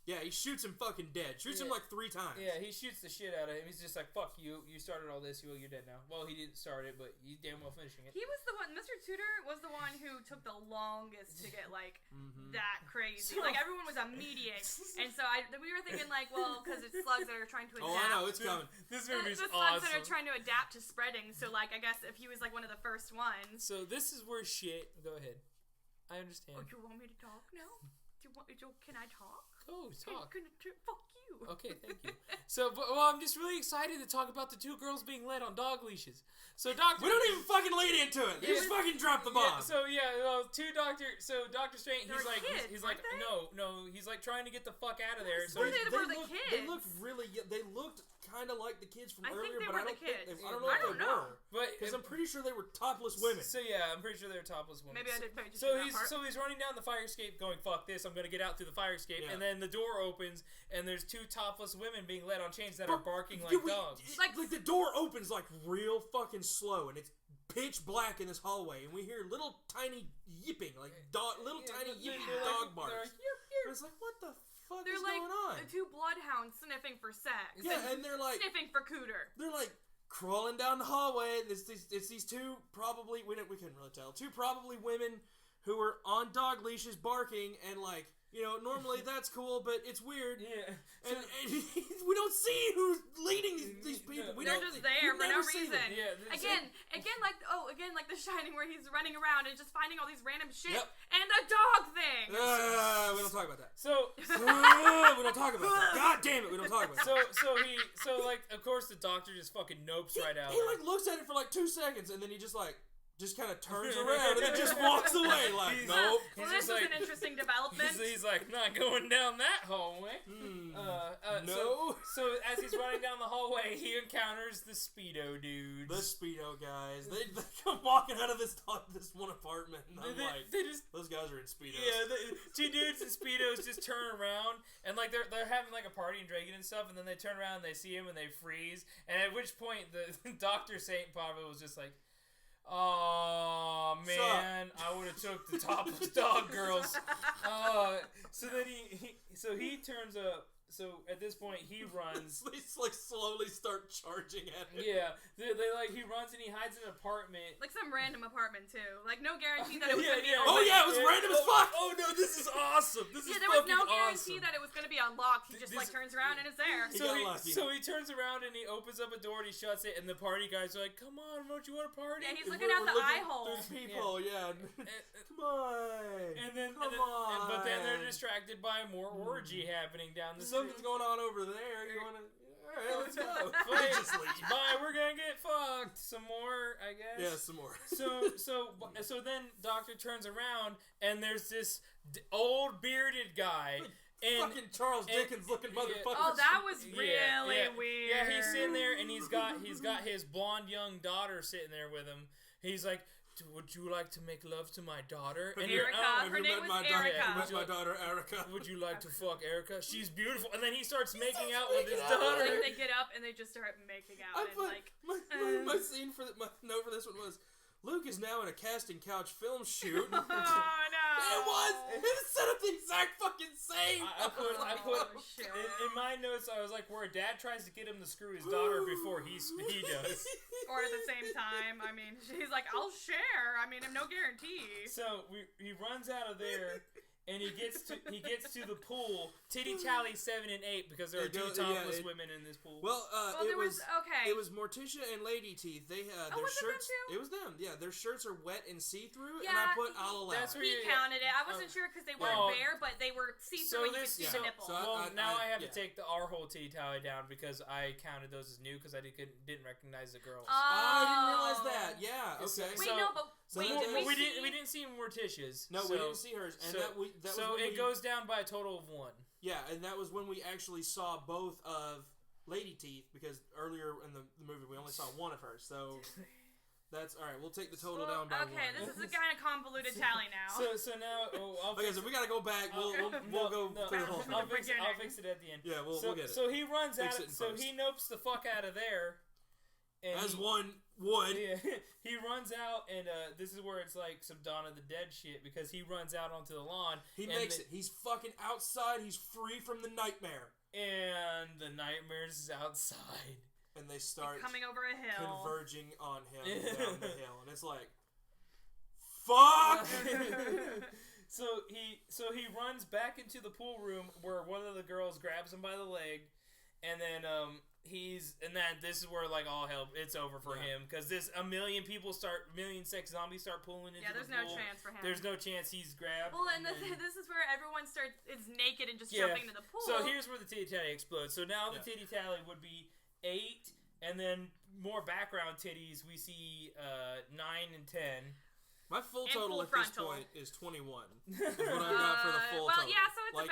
Yeah, he shoots him fucking dead. Shoots him like 3 times. Yeah, he shoots the shit out of him. He's just like, fuck you. You started all this. You're dead now. Well, he didn't start it, but he's damn well finishing it. He was the one, Mr. Tudor was the one who took the longest to get, like, that crazy. Like, everyone was immediate. And so we were thinking, like, well, because it's slugs that are trying to adapt. Oh, I know. It's coming. This movie's the slugs that are trying to adapt to spreading. So, like, I guess if he was, like, one of the first ones. So this is where shit... Go ahead. I understand. Oh, do you want me to talk now? Can I talk? Oh, talk. Fuck you. Okay, thank you. So, I'm just really excited to talk about the 2 girls being led on dog leashes. So, we don't even fucking lead into it. They just fucking drop the bomb. Dr. Strange, They're kids, he's like, they? no, he's like trying to get the fuck out of there. So Were they the kids? They looked kind of like the kids from I earlier, think they but were I the kids. don't know if they were. But because I'm pretty sure they were topless women. So yeah, I'm pretty sure they were topless women. Maybe I didn't pay attention to that part. So he's running down the fire escape, going, "Fuck this! I'm gonna get out through the fire escape." Yeah. And then the door opens, and there's 2 topless women being led on chains that are barking like dogs. Like the door opens like real fucking slow, and it's pitch black in this hallway, and we hear little tiny yipping, like little tiny yipping dog barks. And it's like, what the fuck is going on? They're like 2 bloodhounds sniffing for sex. Yeah, and they're like sniffing for cooter. They're like crawling down the hallway. It's these 2 probably we couldn't really tell 2 probably women who were on dog leashes barking, and like, you know, normally that's cool, but it's weird. Yeah. And we don't see who's leading these people. They're just there for no reason. Yeah, again, like The Shining, where he's running around and just finding all these random shit Yep. and a dog thing. We don't talk about that. We don't talk about that. God damn it, we don't talk about that. So like, of course, the doctor just fucking nopes right out. He like looks at it for like 2 seconds, and then he just kind of turns around and then just walks away like, nope. Well, this is an interesting development. He's like, not going down that hallway. No. So as he's running down the hallway, he encounters the Speedo dudes. The Speedo guys. They come walking out of this one apartment, and I'm those guys are in Speedos. Yeah, 2 dudes in Speedos just turn around, and like they're having like a party and drinking and stuff, and then they turn around and they see him and they freeze, and at which point the Dr. Saint probably was just like, oh man, I would have took the topless dog girls. So then he turns up. So at this point he runs. They like slowly start charging at him. Yeah, they like he runs and he hides in an apartment. Like some random apartment too. Like no guarantee that it was gonna be. Oh yeah, it was random as fuck. Oh no, this is awesome. This is there was no awesome. guarantee that it was gonna be unlocked. He just like turns around and it's there. So he turns around and he opens up a door and he shuts it, and the party guys are like, "Come on, don't you want to party?" Yeah, he's looking out the eye hole. There's people, yeah. Come on. But then they're distracted by more orgy happening down the street. Something's going on over there. You wanna? All right, let's go. Bye. We're gonna get fucked some more, I guess. Yeah, some more. So then Doctor turns around and there's this old bearded guy. Fucking Charles Dickens looking motherfucker. Oh, that was really weird. Yeah, he's sitting there and he's got his blonde young daughter sitting there with him. He's like, "Would you like to make love to my daughter?" And Erica. Her name was Erica. With my daughter Erica. Would you like to fuck Erica? She's beautiful. And then he starts making out with his daughter. Like they get up and they just start making out. My scene for my note for this one was, Luke is now in a casting couch film shoot. Oh no! It set up the exact fucking same. I put in my notes. I was like, where Dad tries to get him to screw his daughter before he does. Or at the same time. I mean, he's like, I'll share. I mean, no guarantee. So he runs out of there. And he gets to the pool. Titty Tally 7 and 8 because there are 2 topless women in this pool. Well, it was okay. It was Morticia and Lady Teeth. They their was shirts. It was them. Yeah, their shirts are wet and see through. Yeah, and I put I'll allow. That's where he counted it. I wasn't sure because they weren't bare, but they were see through. And you could see the nipple. Now I have to take our whole Titty Tally down because I counted those as new because I didn't recognize the girls. I didn't realize that. Yeah. Okay. Wait, no, but. We didn't see Morticia's. No, we didn't see hers, and it goes down by a total of 1. Yeah, and that was when we actually saw both of Lady Teeth, because earlier in the movie we only saw one of her. So that's all right. We'll take the total down by 1. Okay, this is a kind of convoluted tally now. So now, so we gotta go back. We'll go through the whole thing. I'll fix it at the end. Yeah, we'll get it. So he runs out. So he nopes the fuck out of there. As one would. Yeah, he runs out, and this is where it's like some Dawn of the Dead shit, because he runs out onto the lawn. He makes it. He's fucking outside. He's free from the nightmare. And the nightmare's outside. And they start coming over a hill, converging on him down the hill, and it's like, fuck. So he runs back into the pool room where one of the girls grabs him by the leg, and then this is where like all hell, it's over for him, because a million sex zombies start pulling into the pool. There's no chance for him. There's no chance he's grabbed. Well, and this is where everyone is naked and just jumping into the pool. So here's where the titty tally explodes. So now the titty tally would be 8, and then more background titties. We see 9 and 10. My full and total full at frontal. this point is 21. Is what I've got for the full total. Yeah, so it's like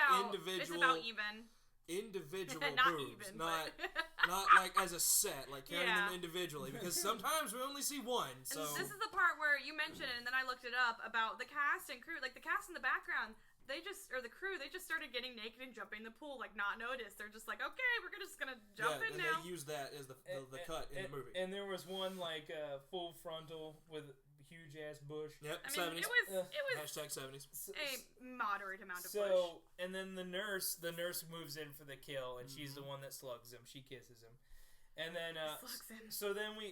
it's about even. Individual Not boobs, even, not like as a set, like counting them individually, because sometimes we only see one. So and this is the part where you mentioned it, and then I looked it up about the cast and crew. Like the cast in the background, the crew, they just started getting naked and jumping in the pool, like not noticed. They're just like, okay, we're just gonna jump in and now. they use that as the cut in the movie. And there was one like full frontal with huge ass bush. Yep, I mean, 70s. it was hashtag 70s. a moderate amount of bush. And then the nurse moves in for the kill, and she's the one that slugs him. She kisses him, and then slugs him.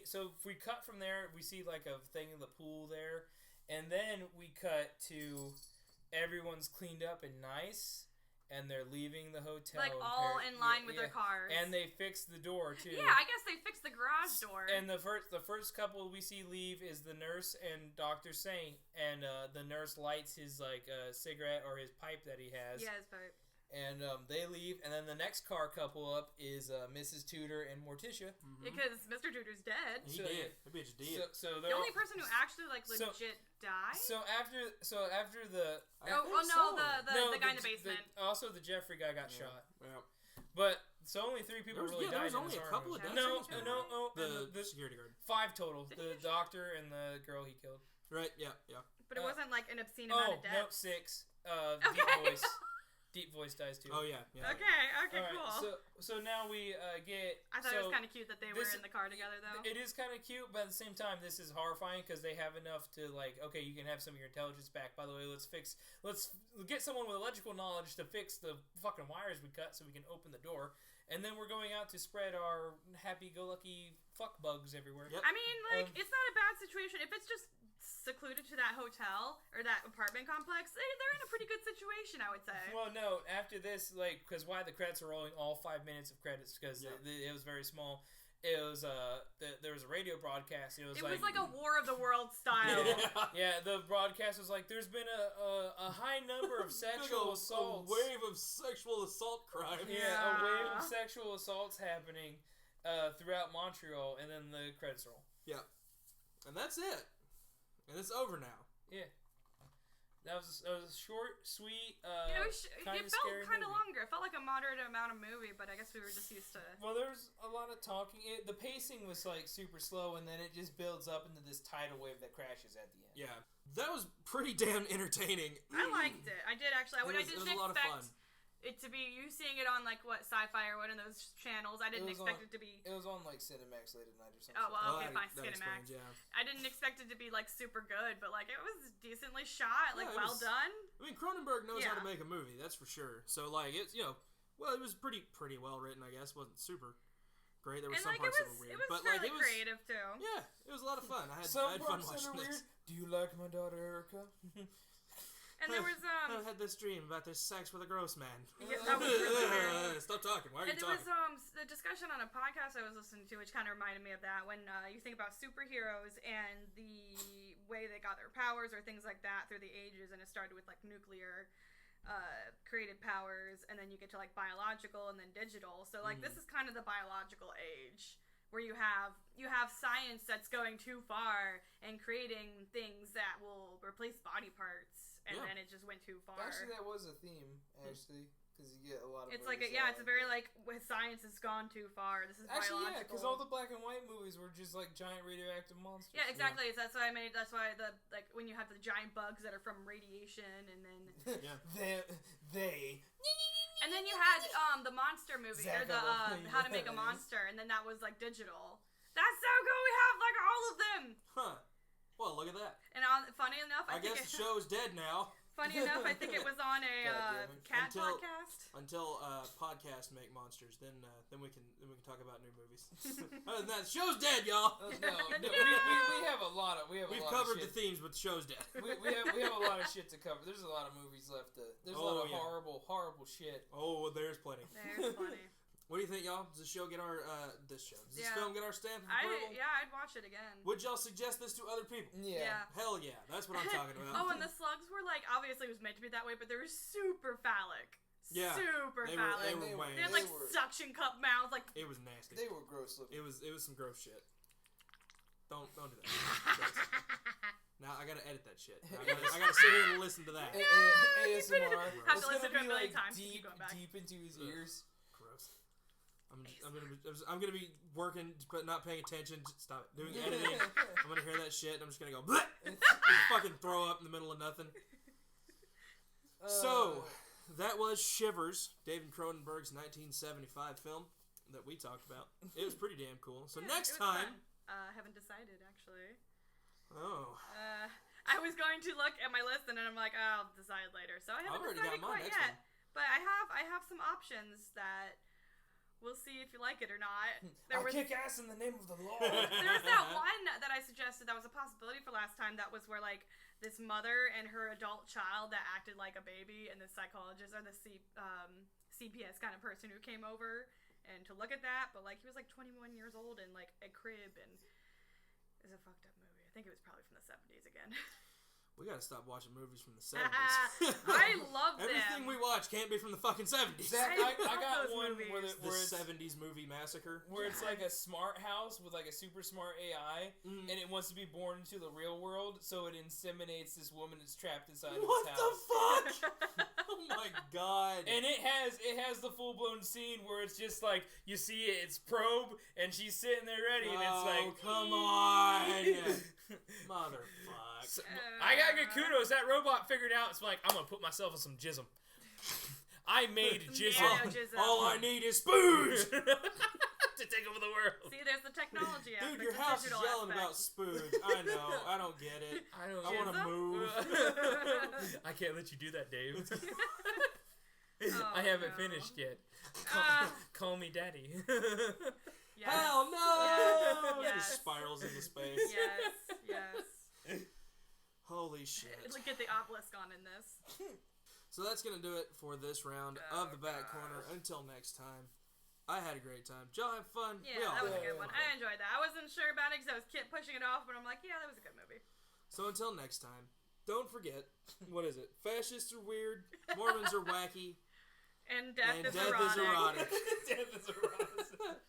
So if we cut from there, we see like a thing in the pool there, and then we cut to everyone's cleaned up and nice. And they're leaving the hotel. Like all in line with their cars. And they fixed the door too. Yeah, I guess they fixed the garage door. And the first couple we see leave is the nurse and Dr. Saint. And the nurse lights his like cigarette or his pipe that he has. Yeah, his pipe. And they leave, and then the next car couple up is Mrs. Tudor and Morticia. Because Mr. Tudor's dead. He did. The bitch did. So the only person who actually like legit died. So after the the guy in the basement. Also the Jeffrey guy got shot. Yeah. But only 3 people really died. There was only a couple of deaths. No. The security guard. 5 total. The doctor and the girl he killed. Right. Yeah. But it wasn't like an obscene amount of deaths. 6. Okay. Deep voice dies too. Oh yeah. Okay, right, cool. So now we get. I thought it was kind of cute that they were in the car together, though. It is kind of cute, but at the same time, this is horrifying because they have enough to like. Okay, you can have some of your intelligence back. By the way, let's get someone with electrical knowledge to fix the fucking wires we cut so we can open the door. And then we're going out to spread our happy-go-lucky fuck bugs everywhere. Yep. I mean, like, it's not a bad situation. If it's just secluded to that hotel or that apartment complex, they're in a pretty good situation, I would say. Well, no, after this, like, because why the credits are rolling all 5 minutes of credits, because it was very small. It was there was a radio broadcast. It was like a War of the Worlds style. Yeah, the broadcast was like, "There's been a high number of sexual assaults, a wave of sexual assault crime." Yeah, a wave of sexual assaults happening throughout Montreal, and then the credits roll. Yeah, and that's it, and it's over now. Yeah. That was a short, sweet, it felt kind of longer. It felt like a moderate amount of movie, but I guess we were just used to. Well, there was a lot of talking. The pacing was like super slow, and then it just builds up into this tidal wave that crashes at the end. Yeah, that was pretty damn entertaining. I liked it. I did actually. I didn't a lot of fun. It to be you seeing it on like what Sci-Fi or one of those channels. I didn't expect it to be. It was on like Cinemax late at night or something. Oh well, okay, fine, Cinemax. Yeah. I didn't expect it to be like super good, but like it was decently shot, like well done. I mean, Cronenberg knows how to make a movie, that's for sure. So like it's it was pretty well written, I guess. It wasn't super great. There were some parts that were weird, but like it was creative too. Yeah, it was a lot of fun. I had fun watching this. Do you like my daughter Erica? And there was I had this dream about this sex with a gross man. Yeah, that was really weird. Stop talking. Why are you talking? There was the discussion on a podcast I was listening to, which kind of reminded me of that. When you think about superheroes and the way they got their powers or things like that through the ages, and it started with like nuclear created powers, and then you get to like biological and then digital. So like this is kind of the biological age, where you have science that's going too far and creating things that will replace body parts, and then it just went too far. Actually, that was a theme, because you get a lot of. It's like it's a very like with science has gone too far. This is actually biological. because all the black and white movies were just like giant radioactive monsters. Yeah, exactly. Yeah. That's why That's why the like when you have the giant bugs that are from radiation, and then they. And then you had the monster movie or the How to Make a Monster, and then that was like digital. That's so cool. We have like all of him. Huh. Well, look at that. And funny enough, I think guess the show is dead now. Funny enough, I think it was on a cat podcast. Until podcasts make monsters, then we can talk about new movies. Other than that, the show's dead, y'all. No, we have a lot of We've a lot covered of the themes, but the show's dead. we have a lot of shit to cover. There's a lot of movies left. There's a lot of horrible shit. Oh, there's plenty. There's plenty. What do you think, y'all? Does this show get our Does this film get our stamp of approval? I'd watch it again. Would y'all suggest this to other people? Yeah. Hell yeah, that's what I'm talking about. Oh, and the slugs were like, obviously it was meant to be that way, but they were super phallic. Yeah. Super They phallic. were They had like suction cup mouths, like. It was nasty. They were gross looking. It was some gross shit. Don't do that. Now I gotta edit that shit. I gotta sit here and listen to that. ASMR. Have to listen to it a million times. Deep into his ears. Gross. I'm gonna be working but not paying attention. Stop it. Doing editing. I'm gonna hear that shit and I'm just gonna go bleh! And fucking throw up in the middle of nothing. So that was Shivers, David Cronenberg's 1975 film that we talked about. It was pretty damn cool. So next time, haven't decided actually. Oh. I was going to look at my list and then I'm like, I'll decide later. So I haven't decided quite yet. But I have some options that. We'll see if you like it or not. I'll kick ass in the name of the Lord. There was that one that I suggested that was a possibility for last time. That was where like this mother and her adult child that acted like a baby, and the psychologist or the CPS kind of person who came over and to look at that. But like he was like 21 years old in like a crib, and it was a fucked up movie. I think it was probably from the 70s again. We gotta stop watching movies from the 70s. I love them. Everything we watch can't be from the fucking 70s. Zach, I got one where the 70s movie massacre. Where it's like a smart house with like a super smart AI, and it wants to be born into the real world, so it inseminates this woman that's trapped inside of its house. What the fuck? Oh my god. And it has the full blown scene where it's just like you see it's probe and she's sitting there ready, and it's like, come on, motherfucker. So, I gotta get kudos. That robot figured out. It's like I'm gonna put myself in some jism. I made jism. All I need is spooge to take over the world. See, there's the technology aspect. Dude, your house is yelling about spooge. I know. I don't get it. I want to move. I can't let you do that, Dave. Oh, I haven't finished yet. Call me daddy. Yes. Hell no! Yes. It just spirals into space. Yes. Holy shit. Let's get the obelisk on in this. So that's going to do it for this round of the Back Corner. Until next time, I had a great time. Y'all have fun? Yeah, that was a good one. I enjoyed that. I wasn't sure about it because I was pushing it off, but I'm like, yeah, that was a good movie. So until next time, don't forget, what is it? Fascists are weird, Mormons are wacky, and death is erotic. Death is erotic.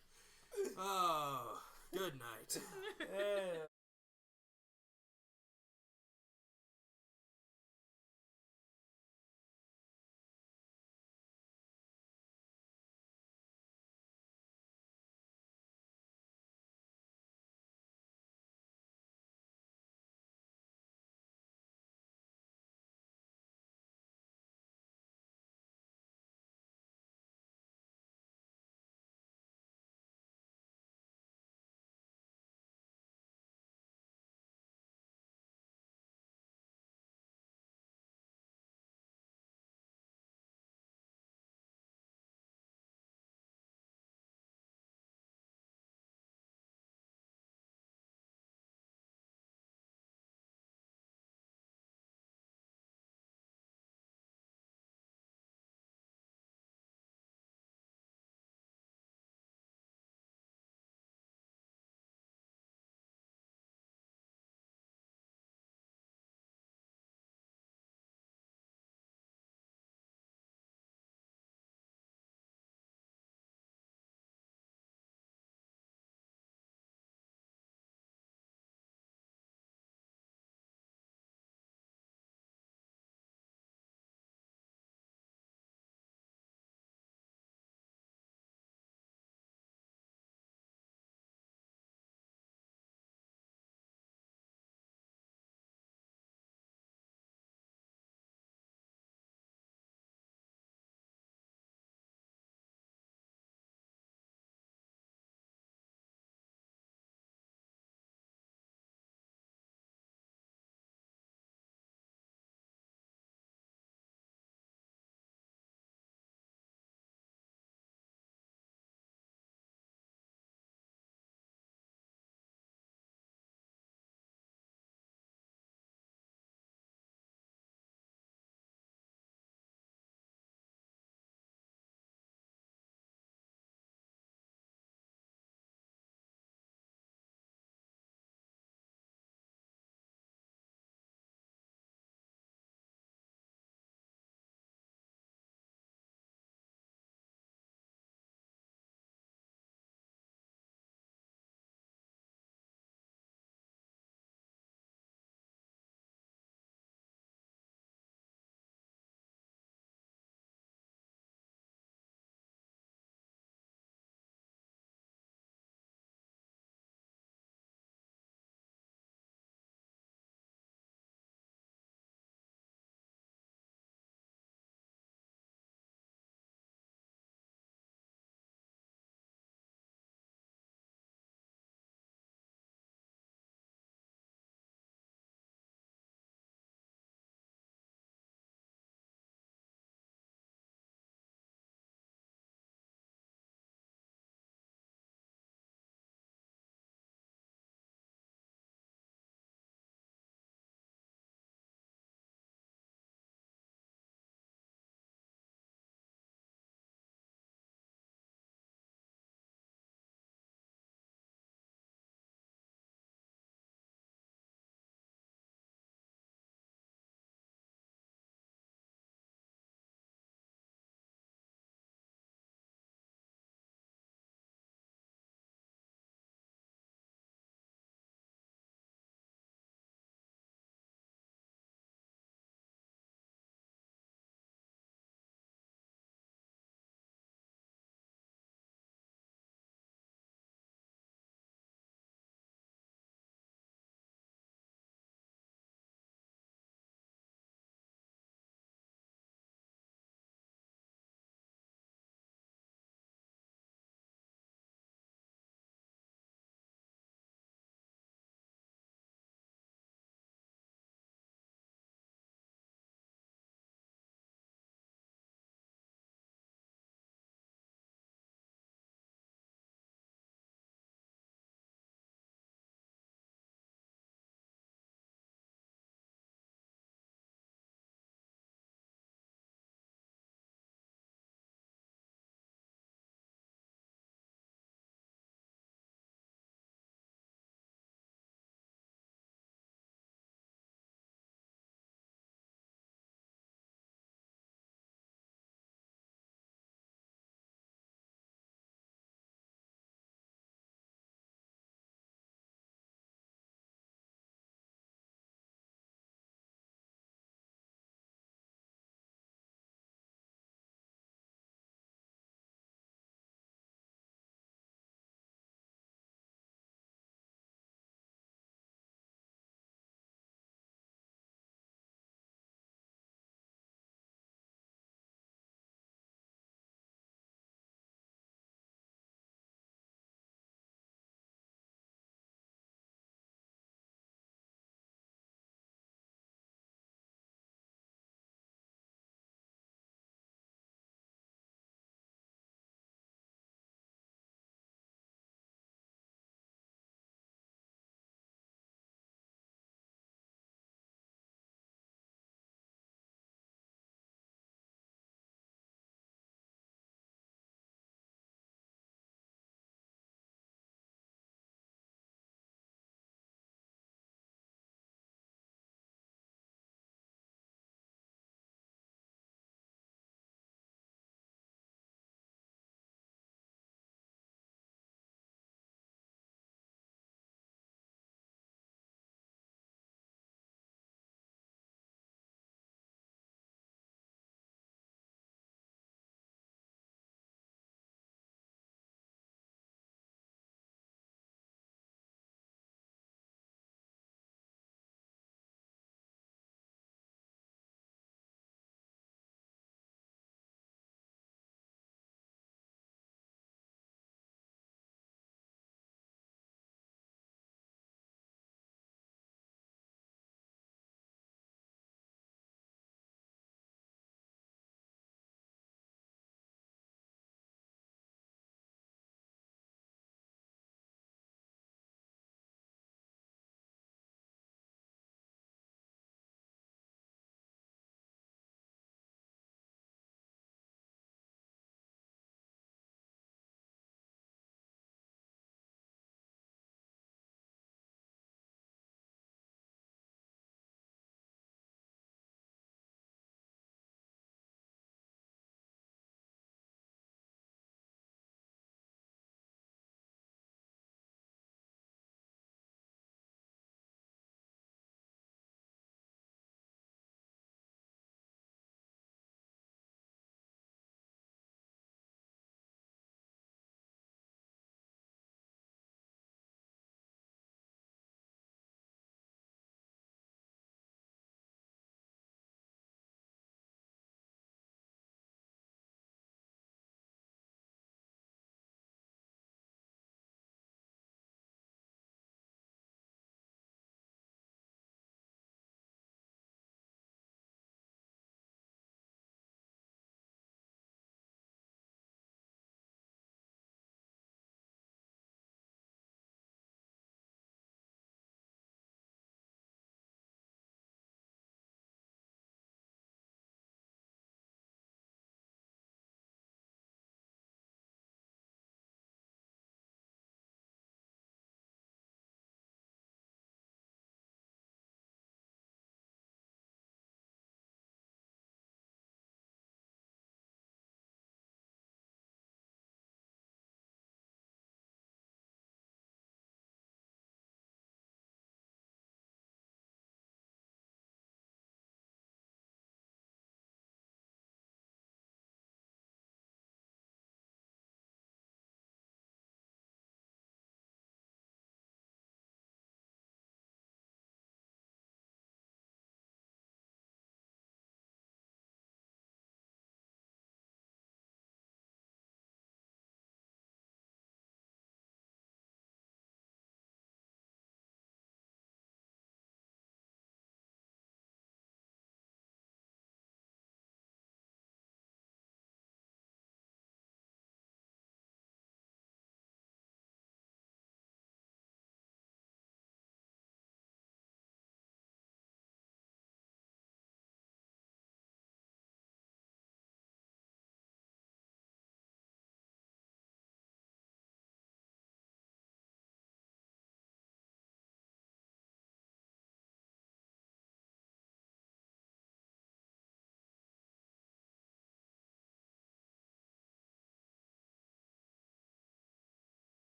Oh, good night.